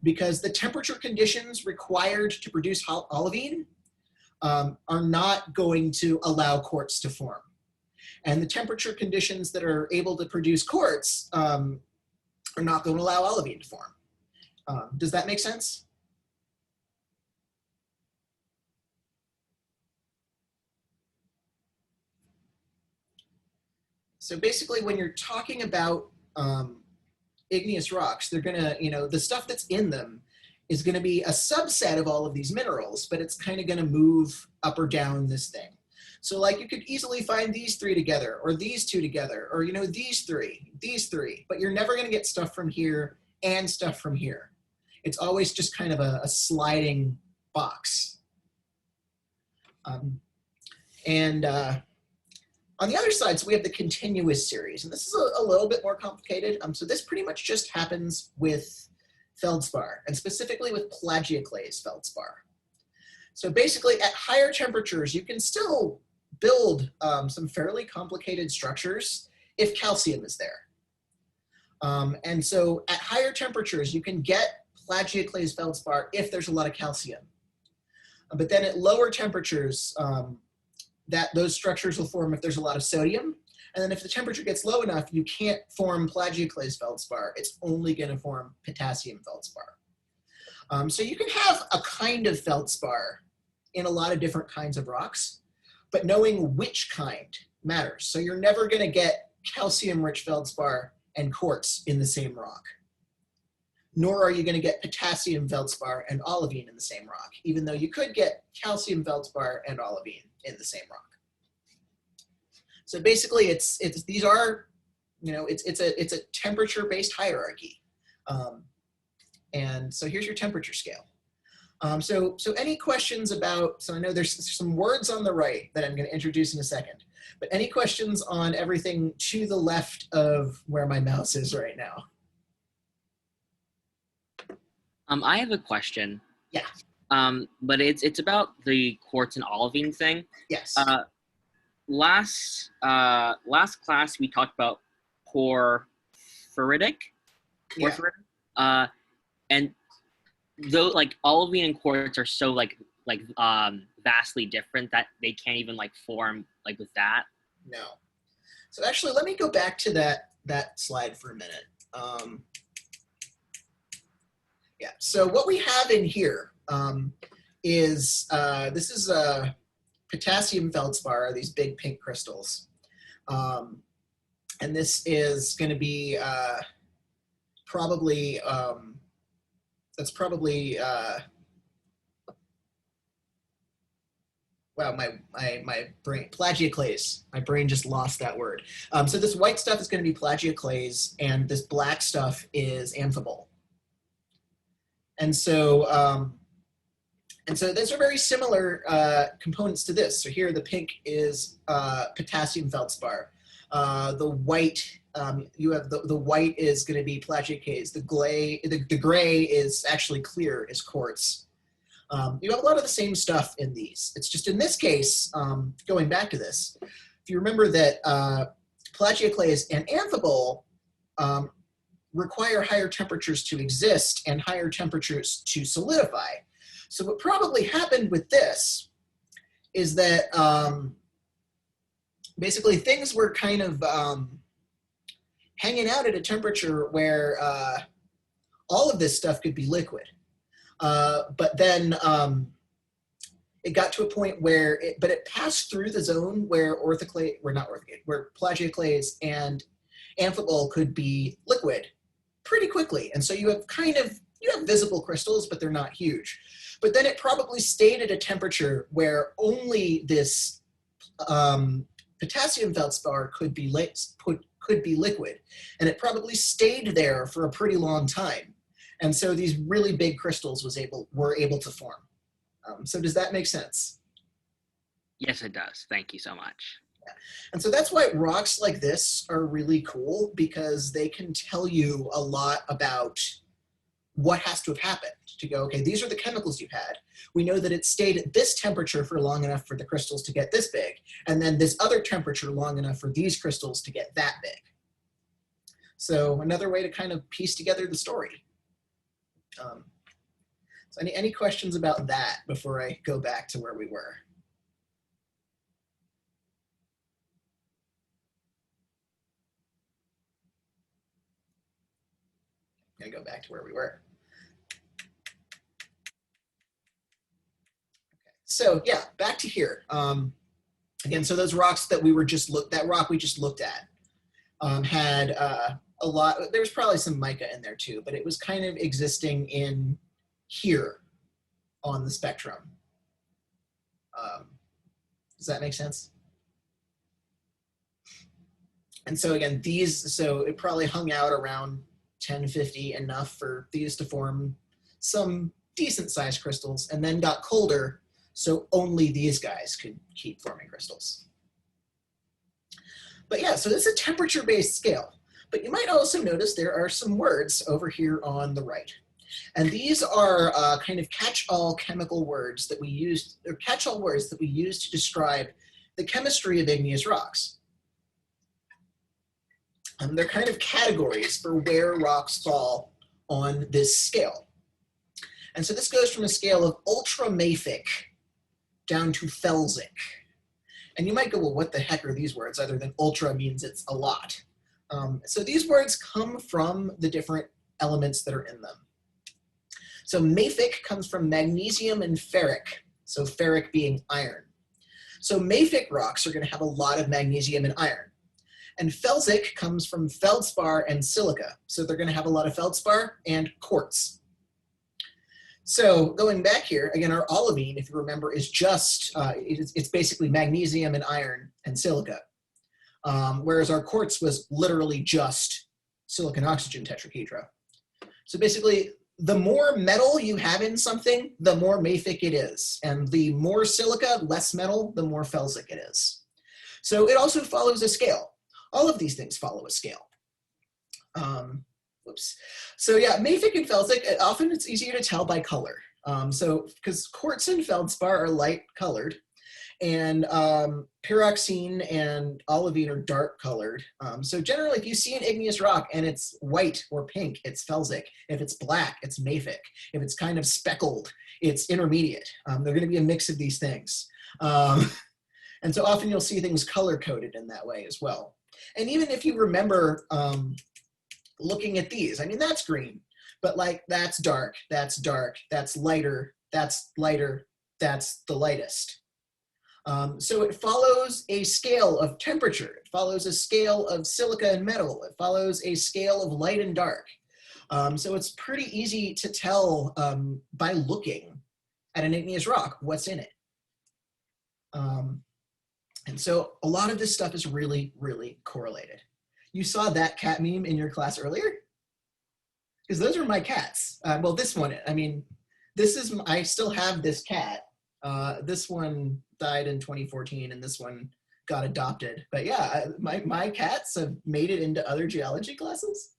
because the temperature conditions required to produce olivine are not going to allow quartz to form. And the temperature conditions that are able to produce quartz are not going to allow olivine to form. Does that make sense? So basically, when you're talking about igneous rocks, they're gonna, the stuff that's in them is gonna be a subset of all of these minerals, but it's kind of gonna move up or down this thing. So like you could easily find these three together, or these two together, or these three, but you're never gonna get stuff from here and stuff from here. It's always just kind of a sliding box. On the other side, so we have the continuous series, and this is a little bit more complicated. So this pretty much just happens with feldspar, and specifically with plagioclase feldspar. So basically, at higher temperatures, you can still build some fairly complicated structures if calcium is there. And so at higher temperatures, you can get plagioclase feldspar if there's a lot of calcium. But then at lower temperatures, those structures will form if there's a lot of sodium. And then if the temperature gets low enough, you can't form plagioclase feldspar. It's only going to form potassium feldspar. So you can have a kind of feldspar in a lot of different kinds of rocks, but knowing which kind matters. So you're never going to get calcium-rich feldspar and quartz in the same rock. Nor are you going to get potassium feldspar and olivine in the same rock, even though you could get calcium feldspar and olivine in the same rock. So basically, it's a temperature-based hierarchy, and so here's your temperature scale. So any questions about? So I know there's some words on the right that I'm going to introduce in a second, but any questions on everything to the left of where my mouse is right now? I have a question. Yeah. But it's about the quartz and olivine thing. Yes. Last class we talked about porphyritic. Yeah. And though like olivine and quartz are so vastly different that they can't even form with that. No. So actually, let me go back to that slide for a minute. Yeah, so what we have in here is, this is potassium feldspar, these big pink crystals. And this is going to be probably, that's probably, wow, my brain, plagioclase. My brain just lost that word. So this white stuff is going to be plagioclase, and this black stuff is amphibole. And so And so those are very similar components to this. So here the pink is potassium feldspar. The white, you have the white is going to be plagioclase. The gray is actually clear, is quartz. You have a lot of the same stuff in these. It's just in this case, going back to this, if you remember that plagioclase and amphibole require higher temperatures to exist and higher temperatures to solidify. So what probably happened with this is that basically things were kind of hanging out at a temperature where all of this stuff could be liquid. But then it got to a point where it passed through the zone where where plagioclase and amphibole could be liquid pretty quickly. And so you have visible crystals, but they're not huge. But then it probably stayed at a temperature where only this potassium feldspar could be liquid, and it probably stayed there for a pretty long time. And so these really big crystals were able to form. So does that make sense? Yes, it does. Thank you so much. Yeah. And so that's why rocks like this are really cool, because they can tell you a lot about what has to have happened to go, okay, these are the chemicals you had. We know that it stayed at this temperature for long enough for the crystals to get this big, and then this other temperature long enough for these crystals to get that big. So another way to kind of piece together the story. So any questions about that before I go back to where we were? I'm gonna go back to where we were. So yeah, back to here. Again, so those rocks that that rock we just looked at had a lot. There was probably some mica in there too, but it was kind of existing in here on the spectrum. Does that make sense? And so again, so it probably hung out around 1050, enough for these to form some decent sized crystals, and then got colder. So only these guys could keep forming crystals. But yeah, so this is a temperature-based scale. But you might also notice there are some words over here on the right. And these are kind of catch-all chemical words that we use, or catch-all words that we use to describe the chemistry of igneous rocks. They're kind of categories for where rocks fall on this scale. And so this goes from a scale of ultramafic down to felsic. And you might go, well, what the heck are these words, other than ultra means it's a lot? So these words come from the different elements that are in them. So mafic comes from magnesium and ferric, so ferric being iron. So mafic rocks are going to have a lot of magnesium and iron. And felsic comes from feldspar and silica, so they're going to have a lot of feldspar and quartz. So going back here, again, our olivine, if you remember, is just, it's basically magnesium and iron and silica. Whereas our quartz was literally just silicon oxygen tetrahedra. So basically, the more metal you have in something, the more mafic it is. And the more silica, less metal, the more felsic it is. So it also follows a scale. All of these things follow a scale. Whoops. So yeah, mafic and felsic, often it's easier to tell by color. So because quartz and feldspar are light colored, and pyroxene and olivine are dark colored. So generally, if you see an igneous rock and it's white or pink, it's felsic. If it's black, it's mafic. If it's kind of speckled, it's intermediate. They're going to be a mix of these things. And so often you'll see things color-coded in that way as well. And even if you remember looking at these, I mean, that's green, but like that's dark, that's lighter, that's lighter, that's the lightest. So it follows a scale of temperature. It follows a scale of silica and metal. It follows a scale of light and dark. So it's pretty easy to tell by looking at an igneous rock what's in it. And so a lot of this stuff is really, really correlated. You saw that cat meme in your class earlier? Because those are my cats. Well, this one, I mean, I still have this cat. This one died in 2014 and this one got adopted. But yeah, my cats have made it into other geology classes.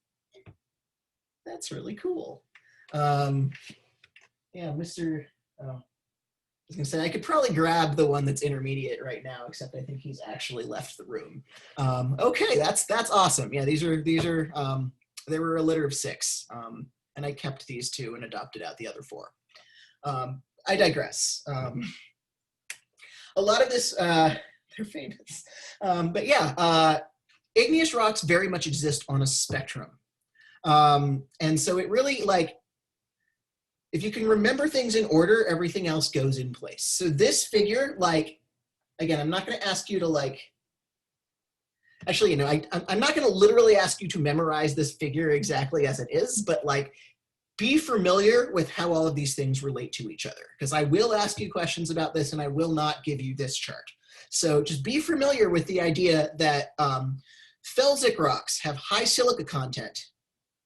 That's really cool. Yeah, Mr. Oh, I was gonna say I could probably grab the one that's intermediate right now, except I think he's actually left the room. Okay, that's awesome. Yeah, these are there were a litter of 6, and I kept these 2 and adopted out the other 4. I digress. A lot of this, they're famous, but yeah, igneous rocks very much exist on a spectrum, and so it really if you can remember things in order, everything else goes in place. So this figure, again, I'm not going to ask you to actually, I'm not going to literally ask you to memorize this figure exactly as it is, but be familiar with how all of these things relate to each other, because I will ask you questions about this and I will not give you this chart. So just be familiar with the idea that felsic rocks have high silica content.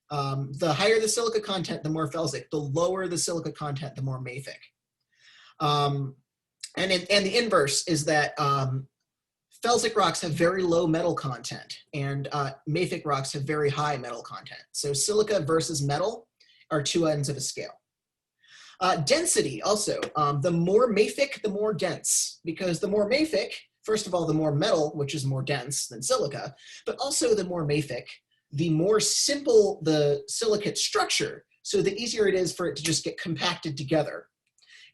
The higher the silica content, the more felsic. The lower the silica content, the more mafic. And the inverse is that felsic rocks have very low metal content, and mafic rocks have very high metal content. So silica versus metal are 2 ends of a scale. Density also, the more mafic, the more dense, because the more mafic, first of all, the more metal, which is more dense than silica, but also the more mafic, the more simple the silicate structure, so the easier it is for it to just get compacted together.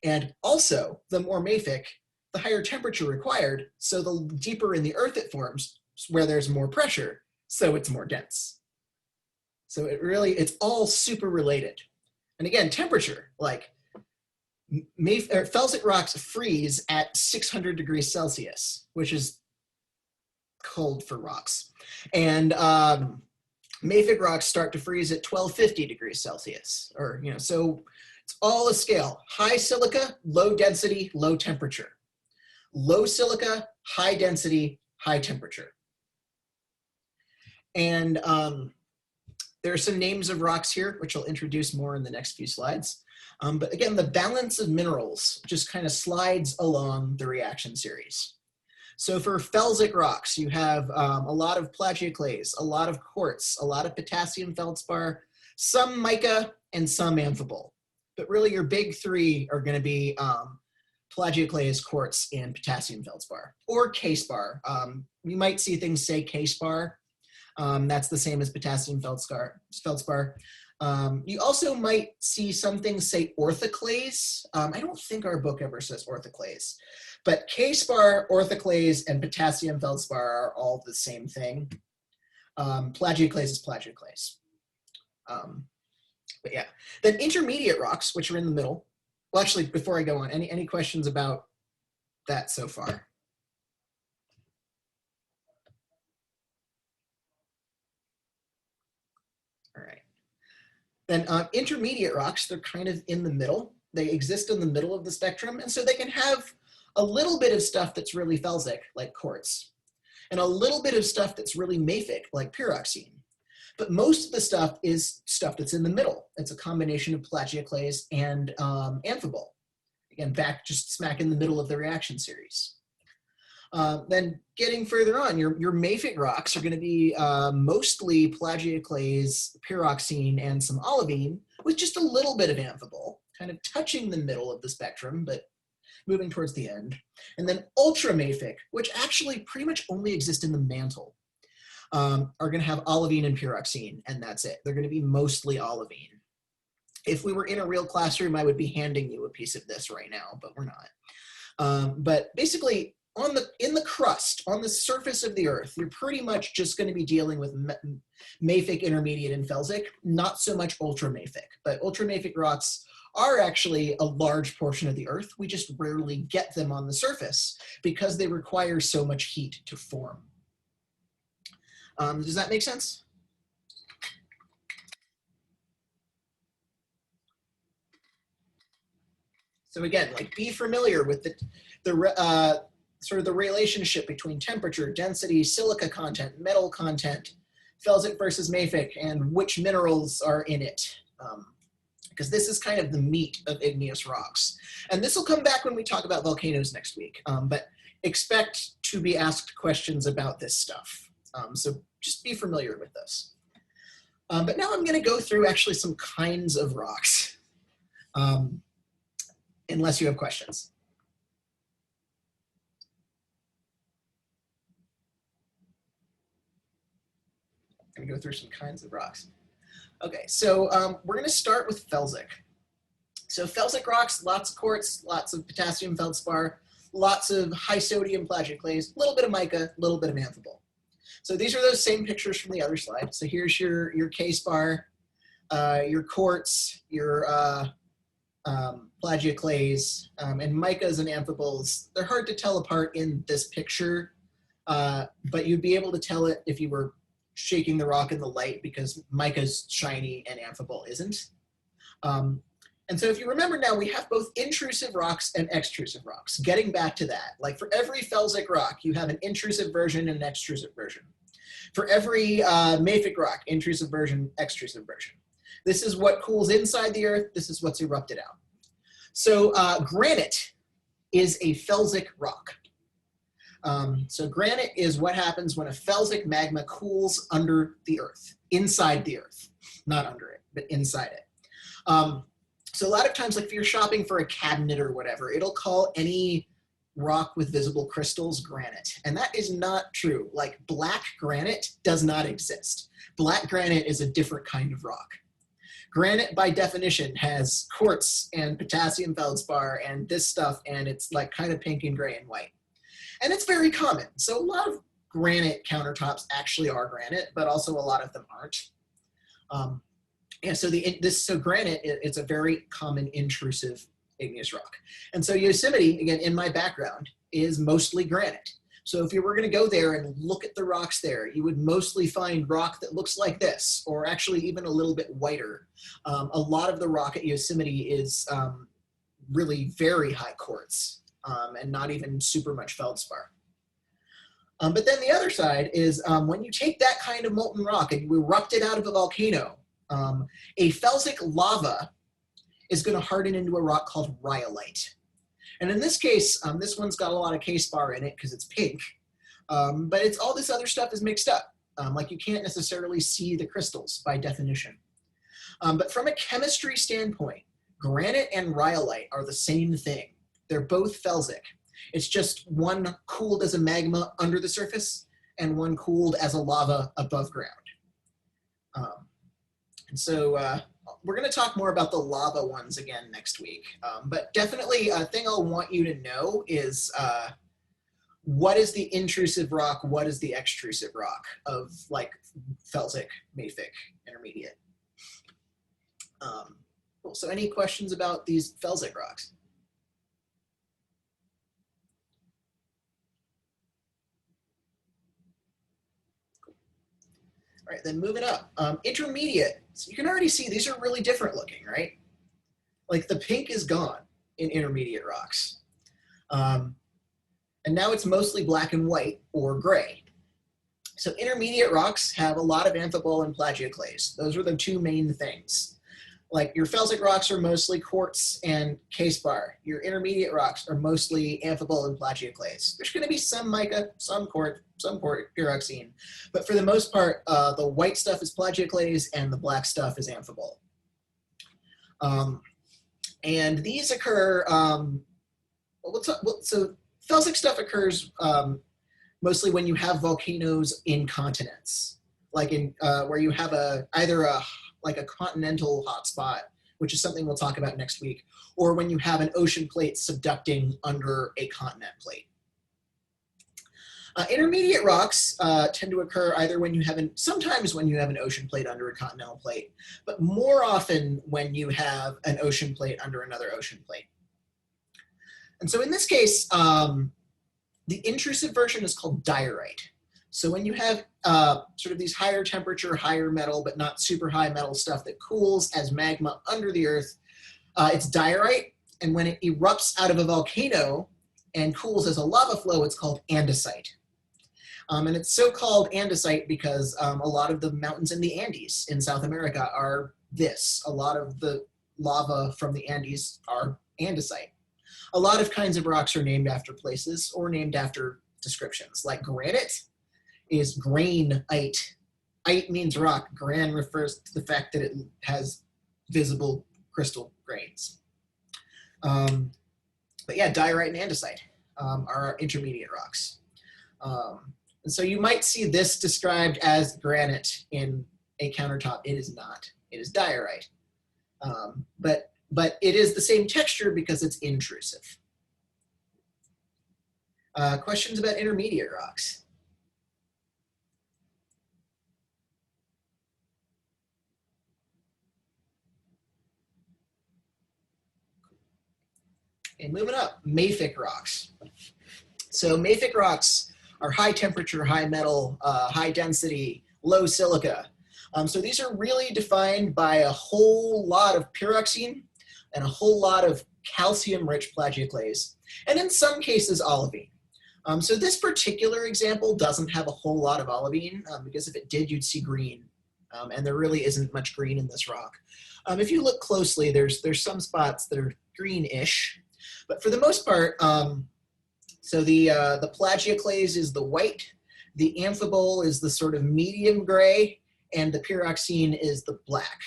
And also, the more mafic, the higher temperature required, so the deeper in the earth it forms, where there's more pressure, so it's more dense. So it's all super related. And again, temperature, felsic rocks freeze at 600 degrees Celsius, which is cold for rocks. And mafic rocks start to freeze at 1250 degrees Celsius, so it's all a scale. High silica, low density, low temperature. Low silica, high density, high temperature. And there are some names of rocks here, which I'll introduce more in the next few slides. But again, the balance of minerals just kind of slides along the reaction series. So for felsic rocks, you have a lot of plagioclase, a lot of quartz, a lot of potassium feldspar, some mica, and some amphibole. But really your big 3 are going to be plagioclase, quartz, and potassium feldspar, or K-spar. You might see things say K-spar. That's the same as potassium feldspar. You also might see some things say orthoclase. I don't think our book ever says orthoclase, but K-spar, orthoclase, and potassium feldspar are all the same thing. Plagioclase is plagioclase. But yeah, then intermediate rocks, which are in the middle. Well, actually, before I go on, any questions about that so far? All right. Then intermediate rocks, they're kind of in the middle. They exist in the middle of the spectrum, and so they can have a little bit of stuff that's really felsic, like quartz, and a little bit of stuff that's really mafic, like pyroxene. But most of the stuff is stuff that's in the middle. It's a combination of plagioclase and amphibole. Again, back just smack in the middle of the reaction series. Then getting further on, your mafic rocks are going to be mostly plagioclase, pyroxene, and some olivine, with just a little bit of amphibole, kind of touching the middle of the spectrum, but moving towards the end. And then ultramafic, which actually pretty much only exist in the mantle, are going to have olivine and pyroxene, and that's it. They're going to be mostly olivine. If we were in a real classroom, I would be handing you a piece of this right now, but we're not. But basically, in the crust, on the surface of the earth, you're pretty much just going to be dealing with mafic, intermediate, and felsic, not so much ultramafic. But ultramafic rocks are actually a large portion of the earth. We just rarely get them on the surface because they require so much heat to form. Does that make sense? So again, be familiar with the sort of the relationship between temperature, density, silica content, metal content, felsic versus mafic, and which minerals are in it. because this is kind of the meat of igneous rocks. And this will come back when we talk about volcanoes next week, but expect to be asked questions about this stuff. So just be familiar with this. But now I'm going to go through actually some kinds of rocks, unless you have questions. I'm going to go through some kinds of rocks. Okay, so we're going to start with felsic. So felsic rocks, lots of quartz, lots of potassium feldspar, lots of high sodium plagioclase, a little bit of mica, a little bit of amphibole. So these are those same pictures from the other slide. So here's your K-spar, your quartz, your plagioclase, and micas and amphiboles. They're hard to tell apart in this picture, but you'd be able to tell it if you were shaking the rock in the light, because mica's shiny and amphibole isn't. And so if you remember now, we have both intrusive rocks and extrusive rocks. Getting back to that, like for every felsic rock, you have an intrusive version and an extrusive version. For every mafic rock, intrusive version, extrusive version. This is what cools inside the earth. This is what's erupted out. So granite is a felsic rock. So granite is what happens when a felsic magma cools under the earth, inside the earth, not under it, but inside it. So a lot of times, like if you're shopping for a cabinet or whatever, it'll call any rock with visible crystals granite. And that is not true. Like black granite does not exist. Black granite is a different kind of rock. Granite by definition has quartz and potassium feldspar and this stuff, and it's like kind of pink and gray and white. And it's very common. So a lot of granite countertops actually are granite, but also a lot of them aren't. And so so granite, it's a very common intrusive igneous rock. And so Yosemite, again, in my background, is mostly granite. So if you were going to go there and look at the rocks there, you would mostly find rock that looks like this, or actually even a little bit whiter. A lot of the rock at Yosemite is really very high quartz, and not even super much feldspar. But then the other side is when you take that kind of molten rock and you erupt it out of a volcano, a felsic lava is going to harden into a rock called rhyolite. And in this case, this one's got a lot of K-spar in it because it's pink, but it's all this other stuff is mixed up. Like you can't necessarily see the crystals by definition. But from a chemistry standpoint, granite and rhyolite are the same thing. They're both felsic. It's just one cooled as a magma under the surface and one cooled as a lava above ground. And so we're going to talk more about the lava ones again next week. But definitely a thing I'll want you to know is what is the intrusive rock, what is the extrusive rock of like felsic, mafic, intermediate. Cool. So any questions about these felsic rocks? All right, then moving up, intermediate. So you can already see these are really different looking, right? Like the pink is gone in intermediate rocks. And now it's mostly black and white or gray. So intermediate rocks have a lot of amphibole and plagioclase. Those are the two main things. Like your felsic rocks are mostly quartz and K-spar. Your intermediate rocks are mostly amphibole and plagioclase. There's going to be some mica, some quartz, pyroxene. But for the most part, the white stuff is plagioclase and the black stuff is amphibole. And these occur, so felsic stuff occurs mostly when you have volcanoes in continents, like in where you have either a continental hotspot, which is something we'll talk about next week, or when you have an ocean plate subducting under a continent plate. Intermediate rocks tend to occur either when you have sometimes when you have an ocean plate under a continental plate, but more often when you have an ocean plate under another ocean plate. And so in this case, the intrusive version is called diorite. So when you have sort of these higher temperature, higher metal, but not super high metal stuff that cools as magma under the earth, it's diorite. And when it erupts out of a volcano and cools as a lava flow, it's called andesite. And it's so called andesite because a lot of the mountains in the Andes in South America are this. A lot of the lava from the Andes are andesite. A lot of kinds of rocks are named after places or named after descriptions. Like granite is grainite. Ite means rock. Gran refers to the fact that it has visible crystal grains. But yeah, diorite and andesite are intermediate rocks. And so you might see this described as granite in a countertop. It is not. It is diorite. But it is the same texture because it's intrusive. Questions about intermediate rocks? Okay, moving up, mafic rocks. So mafic rocks are high temperature, high metal, high density, low silica. So these are really defined by a whole lot of pyroxene and a whole lot of calcium-rich plagioclase, and in some cases olivine. So this particular example doesn't have a whole lot of olivine, because if it did, you'd see green, and there really isn't much green in this rock. If you look closely, there's some spots that are greenish, but for the most part, so the plagioclase is the white, the amphibole is the sort of medium gray, and the pyroxene is the black.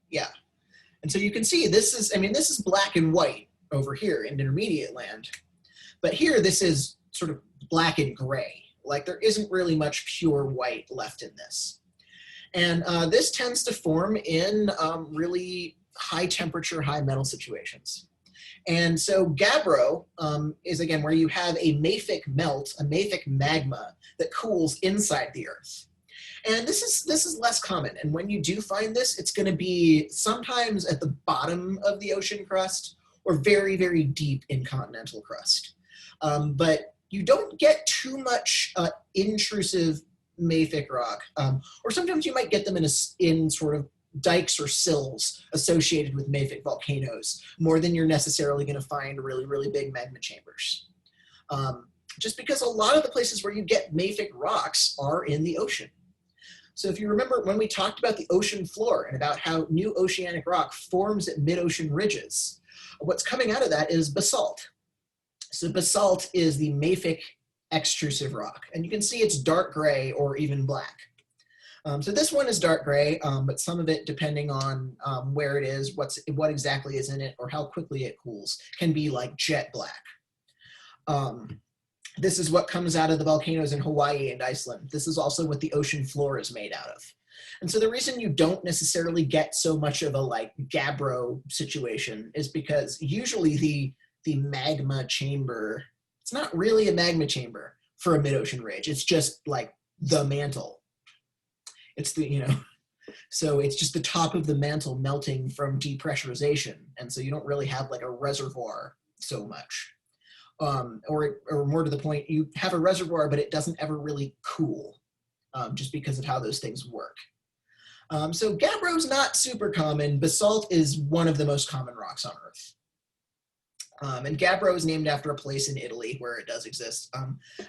Yeah. And so you can see this is black and white over here in intermediate land. But here this is sort of black and gray. Like there isn't really much pure white left in this. And this tends to form in really high temperature, high metal situations. And so gabbro is, again, where you have a mafic melt, a mafic magma that cools inside the earth. And this is less common. And when you do find this, it's going to be sometimes at the bottom of the ocean crust or very, very deep in continental crust. But you don't get too much intrusive mafic rock. Or sometimes you might get them in sort of dikes or sills associated with mafic volcanoes, more than you're necessarily going to find really, really big magma chambers. Just because a lot of the places where you get mafic rocks are in the ocean. So if you remember when we talked about the ocean floor and about how new oceanic rock forms at mid-ocean ridges, what's coming out of that is basalt. So basalt is the mafic extrusive rock, and you can see it's dark gray or even black. So this one is dark gray, but some of it, depending on where it is, what exactly is in it, or how quickly it cools, can be like jet black. This is what comes out of the volcanoes in Hawaii and Iceland. This is also what the ocean floor is made out of. And so the reason you don't necessarily get so much of a like gabbro situation is because usually the magma chamber, it's not really a magma chamber for a mid-ocean ridge. It's just like the mantle. It's the, so it's just the top of the mantle melting from depressurization. And so you don't really have like a reservoir so much. Or more to the point, you have a reservoir, but it doesn't ever really cool, just because of how those things work. So gabbro's not super common. Basalt is one of the most common rocks on Earth. And gabbro is named after a place in Italy where it does exist.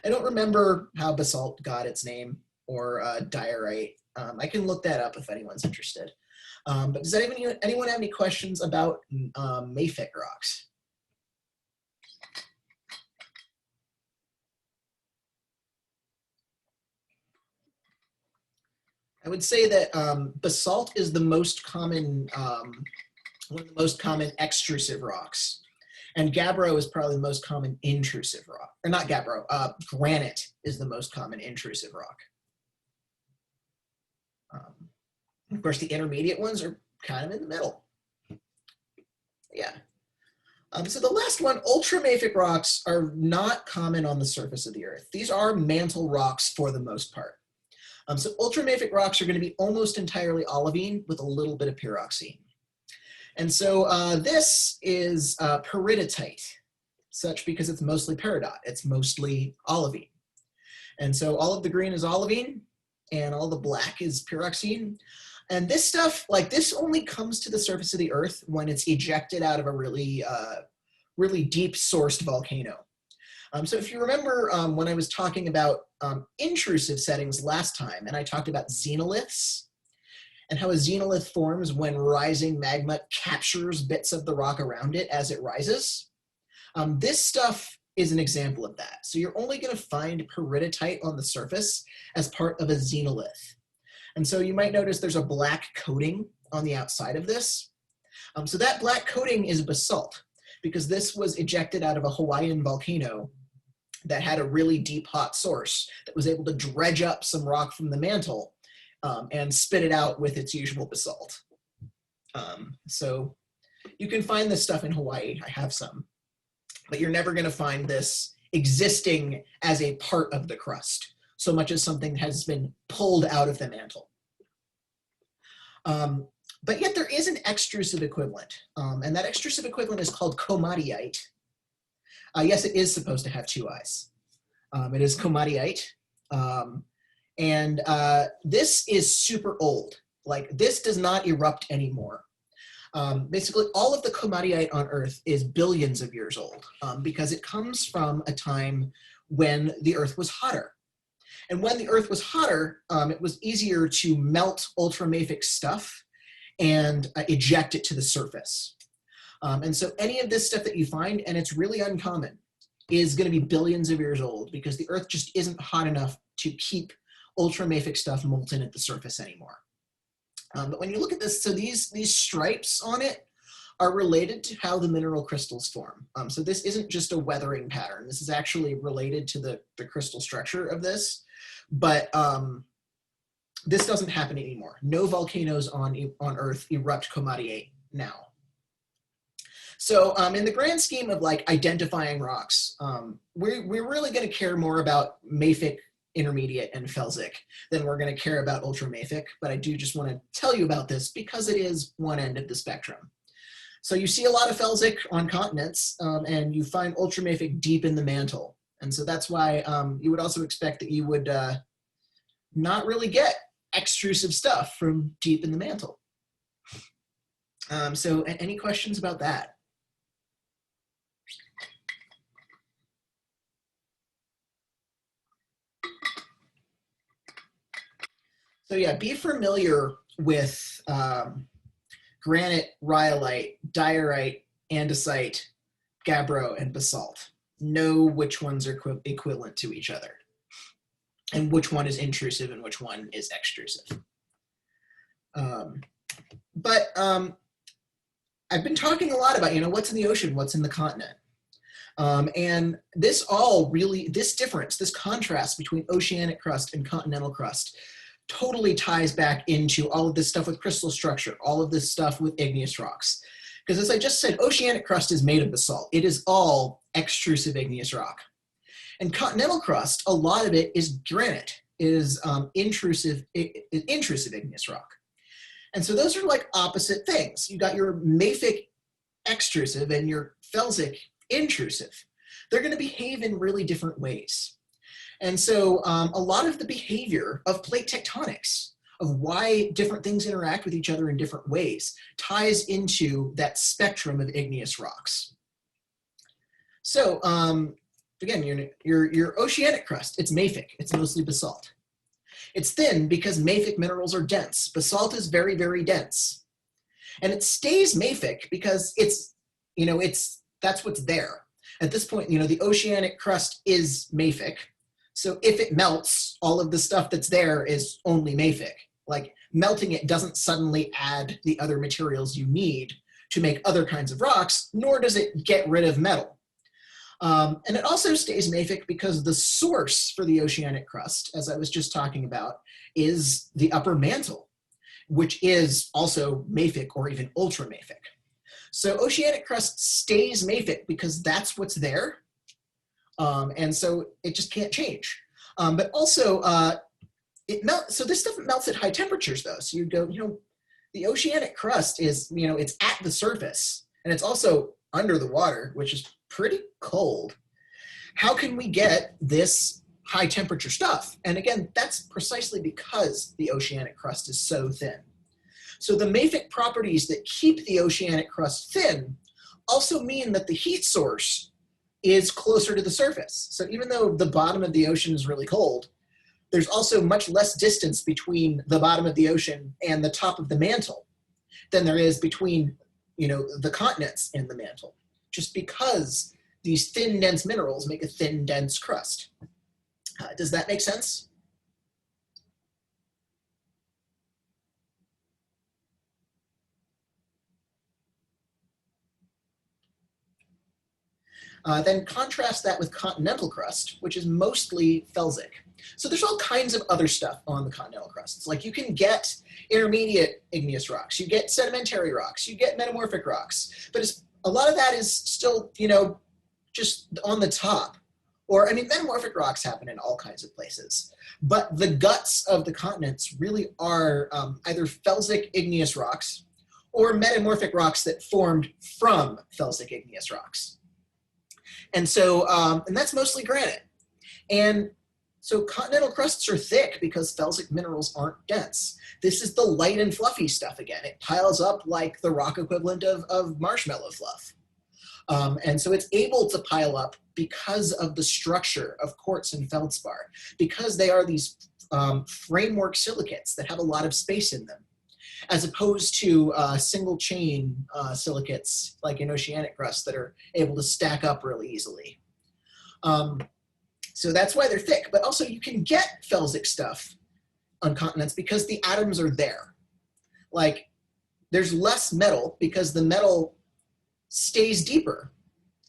I don't remember how basalt got its name, or diorite. I can look that up if anyone's interested. But does anyone have any questions about mafic rocks? I would say that basalt is the most common, one of the most common extrusive rocks. And gabbro is probably the most common intrusive rock. Or not gabbro, granite is the most common intrusive rock. Of course, the intermediate ones are kind of in the middle. Yeah. So the last one, ultramafic rocks are not common on the surface of the Earth. These are mantle rocks for the most part. So ultramafic rocks are going to be almost entirely olivine with a little bit of pyroxene. And so this is peridotite, such because it's mostly peridot. It's mostly olivine. And so all of the green is olivine, and all the black is pyroxene. And this stuff, like this only comes to the surface of the Earth when it's ejected out of a really, really deep sourced volcano. So if you remember when I was talking about intrusive settings last time, and I talked about xenoliths, and how a xenolith forms when rising magma captures bits of the rock around it as it rises. This stuff is an example of that. So you're only going to find peridotite on the surface as part of a xenolith. And so you might notice there's a black coating on the outside of this. So that black coating is basalt, because this was ejected out of a Hawaiian volcano that had a really deep hot source that was able to dredge up some rock from the mantle and spit it out with its usual basalt. So you can find this stuff in Hawaii. I have some. But you're never going to find this existing as a part of the crust, so much as something has been pulled out of the mantle. But yet there is an extrusive equivalent, and that extrusive equivalent is called komatiite. Yes, it is supposed to have two eyes. It is komatiite, and this is super old. Like, this does not erupt anymore. Basically, all of the komatiite on Earth is billions of years old, because it comes from a time when the Earth was hotter. And when the Earth was hotter, it was easier to melt ultramafic stuff and eject it to the surface. And so any of this stuff that you find, and it's really uncommon, is going to be billions of years old, because the Earth just isn't hot enough to keep ultramafic stuff molten at the surface anymore. But when you look at this, so these stripes on it are related to how the mineral crystals form. So this isn't just a weathering pattern. This is actually related to the crystal structure of this. But this doesn't happen anymore. No volcanoes on Earth erupt komatiite now. So in the grand scheme of like identifying rocks, we're really going to care more about mafic, intermediate, and felsic than we're going to care about ultramafic. But I do just want to tell you about this because it is one end of the spectrum. So you see a lot of felsic on continents, and you find ultramafic deep in the mantle. And so that's why you would also expect that you would not really get extrusive stuff from deep in the mantle. So any questions about that? So yeah, be familiar with granite, rhyolite, diorite, andesite, gabbro, and basalt. Know which ones are equivalent to each other, and which one is intrusive and which one is extrusive. I've been talking a lot about, what's in the ocean, what's in the continent. And this difference, this contrast between oceanic crust and continental crust totally ties back into all of this stuff with crystal structure, all of this stuff with igneous rocks. Because as I just said, oceanic crust is made of basalt. It is all extrusive igneous rock. And continental crust, a lot of it is granite, is intrusive igneous rock. And so those are like opposite things. You got your mafic extrusive and your felsic intrusive. They're going to behave in really different ways. And so a lot of the behavior of plate tectonics, of why different things interact with each other in different ways, ties into that spectrum of igneous rocks. So again, your oceanic crust, it's mafic, it's mostly basalt. It's thin because mafic minerals are dense. Basalt is very, very dense. And it stays mafic because that's what's there. At this point, the oceanic crust is mafic. So if it melts, all of the stuff that's there is only mafic. Like, melting it doesn't suddenly add the other materials you need to make other kinds of rocks, nor does it get rid of metal. And it also stays mafic because the source for the oceanic crust, as I was just talking about, is the upper mantle, which is also mafic or even ultramafic. So oceanic crust stays mafic because that's what's there. And so it just can't change. But also, so this stuff melts at high temperatures, though. So you go, the oceanic crust is, it's at the surface, and it's also under the water, which is pretty cold. How can we get this high temperature stuff? And again, that's precisely because the oceanic crust is so thin. So the mafic properties that keep the oceanic crust thin also mean that the heat source is closer to the surface. So even though the bottom of the ocean is really cold, there's also much less distance between the bottom of the ocean and the top of the mantle than there is between, the continents and the mantle, just because these thin, dense minerals make a thin, dense crust. Does that make sense? Then contrast that with continental crust, which is mostly felsic. So there's all kinds of other stuff on the continental crusts. Like you can get intermediate igneous rocks, you get sedimentary rocks, you get metamorphic rocks, but a lot of that is still, just on the top. Or, metamorphic rocks happen in all kinds of places. But the guts of the continents really are either felsic igneous rocks or metamorphic rocks that formed from felsic igneous rocks. And so, and that's mostly granite. And so continental crusts are thick because felsic minerals aren't dense. This is the light and fluffy stuff again. It piles up like the rock equivalent of marshmallow fluff. And so it's able to pile up because of the structure of quartz and feldspar, because they are these framework silicates that have a lot of space in them, as opposed to single chain silicates like in oceanic crust that are able to stack up really easily. So that's why they're thick, but also you can get felsic stuff on continents because the atoms are there. Like there's less metal because the metal stays deeper.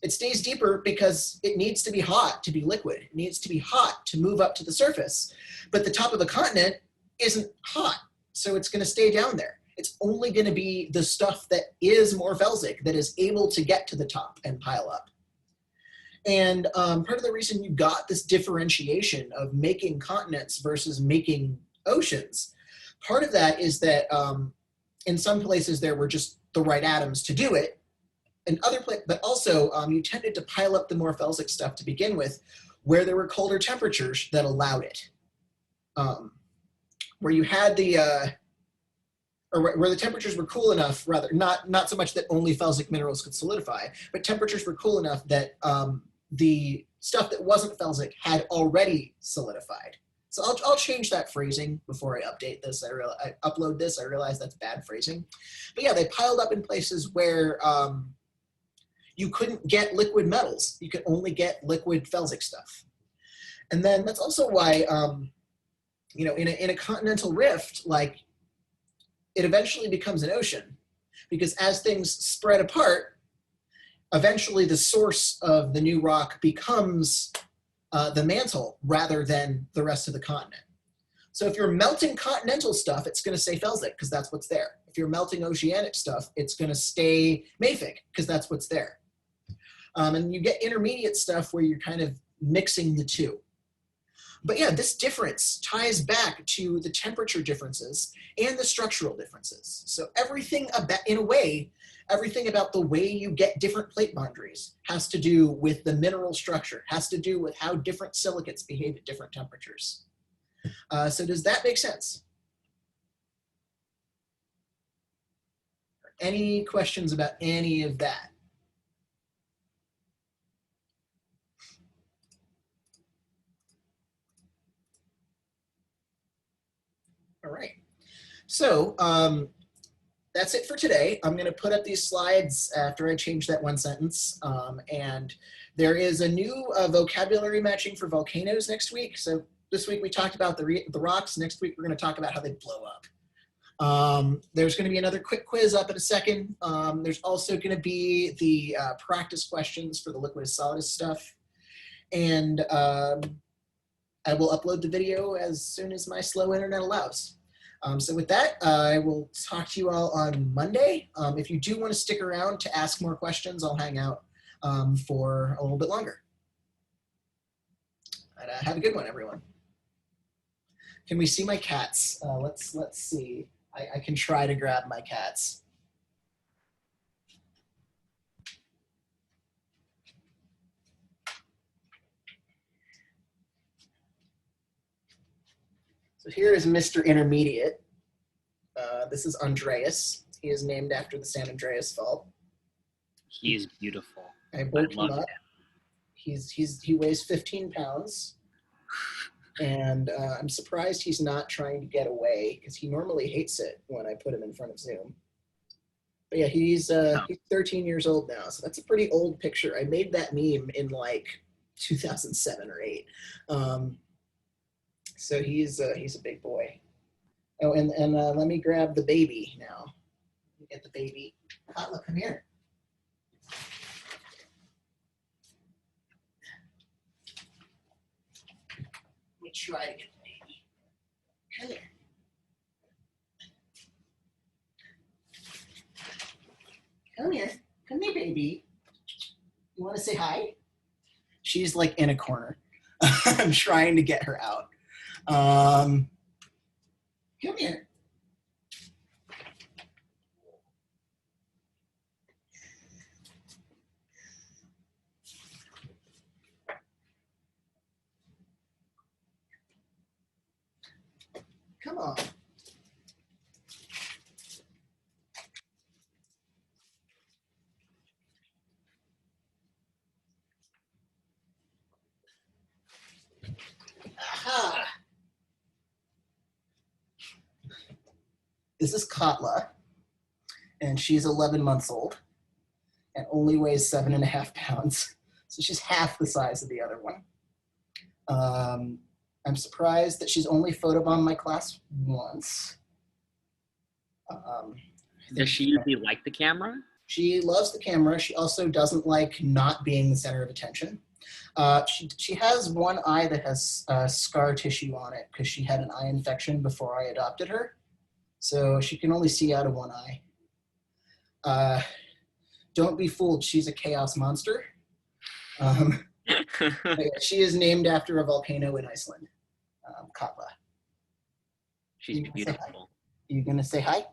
It stays deeper because it needs to be hot to be liquid. It needs to be hot to move up to the surface. But the top of the continent isn't hot, so it's going to stay down there. It's only going to be the stuff that is more felsic that is able to get to the top and pile up. And part of the reason you got this differentiation of making continents versus making oceans, part of that is that in some places there were just the right atoms to do it, and other places, but also you tended to pile up the more felsic stuff to begin with, where there were colder temperatures that allowed it. Where you had the, or where the temperatures were cool enough, rather, not so much that only felsic minerals could solidify, but temperatures were cool enough that the stuff that wasn't felsic had already solidified. So I'll change that phrasing before I update this. I upload this, I realize that's bad phrasing. But yeah, they piled up in places where you couldn't get liquid metals. You could only get liquid felsic stuff. And then that's also why, in a continental rift, like it eventually becomes an ocean, because as things spread apart, eventually the source of the new rock becomes the mantle rather than the rest of the continent. So if you're melting continental stuff, it's going to stay felsic because that's what's there. If you're melting oceanic stuff, it's going to stay mafic because that's what's there. And you get intermediate stuff where you're kind of mixing the two. But yeah, this difference ties back to the temperature differences and the structural differences. So everything about, in a way, everything about the way you get different plate boundaries has to do with the mineral structure, has to do with how different silicates behave at different temperatures. So does that make sense? Any questions about any of that? All right, so that's it for today. I'm going to put up these slides after I change that one sentence. And there is a new vocabulary matching for volcanoes next week. So this week we talked about the rocks. Next week we're going to talk about how they blow up. There's going to be another quick quiz up in a second. There's also going to be the practice questions for the liquidus solidus stuff. And I will upload the video as soon as my slow internet allows. So with that, I will talk to you all on Monday. If you do want to stick around to ask more questions, I'll hang out for a little bit longer. And, have a good one, everyone. Can we see my cats? Let's see. I can try to grab my cats. So here is Mr. Intermediate. This is Andreas. He is named after the San Andreas Fault. He is beautiful. I woke I him love up. him. He weighs 15 pounds. And I'm surprised he's not trying to get away because he normally hates it when I put him in front of Zoom. But yeah, he's 13 years old now, so that's a pretty old picture. I made that meme in like 2007 or 8. So he's a big boy. Oh, and let me grab the baby now. Get the baby. Look, come here. Let me try to get the baby. Come here. Come here. Come here, baby. You want to say hi? She's like in a corner. I'm trying to get her out. Come here. Come on. Aha. This is Katla, and she's 11 months old and only weighs 7.5 pounds. So she's half the size of the other one. I'm surprised that she's only photobombed my class once. Does she usually like the camera? She loves the camera. She also doesn't like not being the center of attention. She has one eye that has scar tissue on it because she had an eye infection before I adopted her. So she can only see out of one eye. Don't be fooled. She's a chaos monster. She is named after a volcano in Iceland, Katla. She's beautiful. You gonna say hi?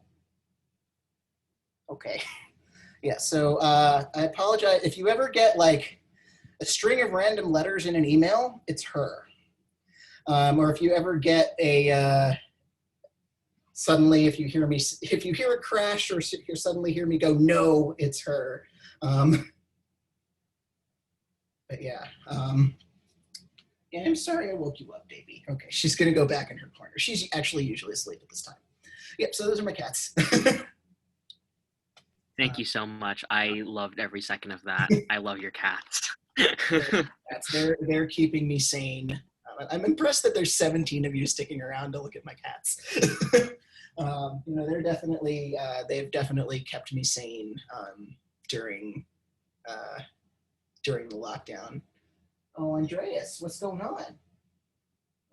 Okay. Yeah, so I apologize. If you ever get like a string of random letters in an email, it's her. Or if you ever get a, suddenly if you hear a crash or you suddenly hear me go, no, it's her. But yeah. Yeah, I'm sorry I woke you up, baby. Okay, she's gonna go back in her corner. She's actually usually asleep at this time. Yep, so those are my cats. Thank you so much. I loved every second of that. I love your cats. They're keeping me sane. I'm impressed that there's 17 of you sticking around to look at my cats. They've definitely kept me sane during the lockdown. Oh, Andreas, what's going on?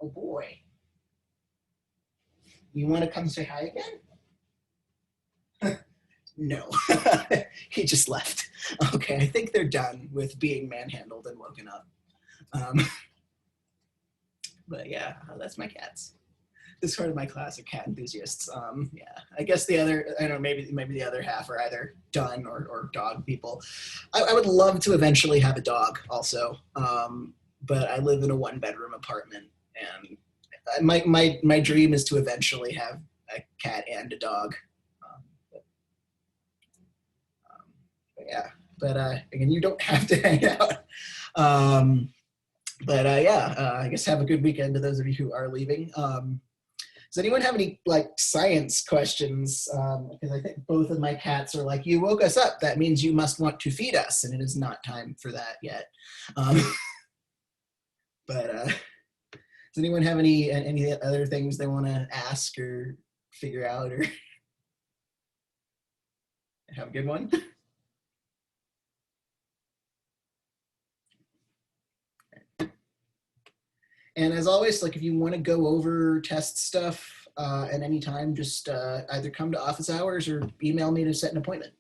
Oh boy. You want to come say hi again? No, he just left. Okay, I think they're done with being manhandled and woken up. But yeah, that's my cats. This part of my class are cat enthusiasts. Yeah, I guess the other, I don't know, maybe the other half are either done or dog people. I would love to eventually have a dog also, but I live in a 1-bedroom apartment, and my dream is to eventually have a cat and a dog. Yeah, but again, you don't have to hang out. I guess have a good weekend to those of you who are leaving. Does anyone have any like science questions? Because I think both of my cats are like, you woke us up. That means you must want to feed us, and it is not time for that yet. Does anyone have any other things they want to ask or figure out or have a good one? And as always, like if you want to go over test stuff at any time, just either come to office hours or email me to set an appointment.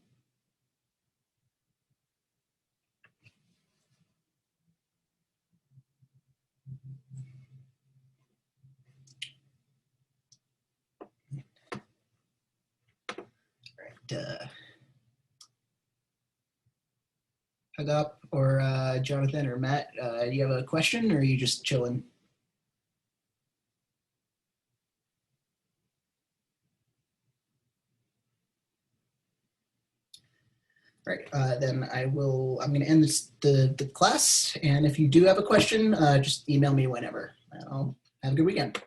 All right. Hug up or Jonathan or Matt, do you have a question or are you just chilling? All right, then I'm going to end the class. And if you do have a question, just email me whenever. I'll Have a good weekend.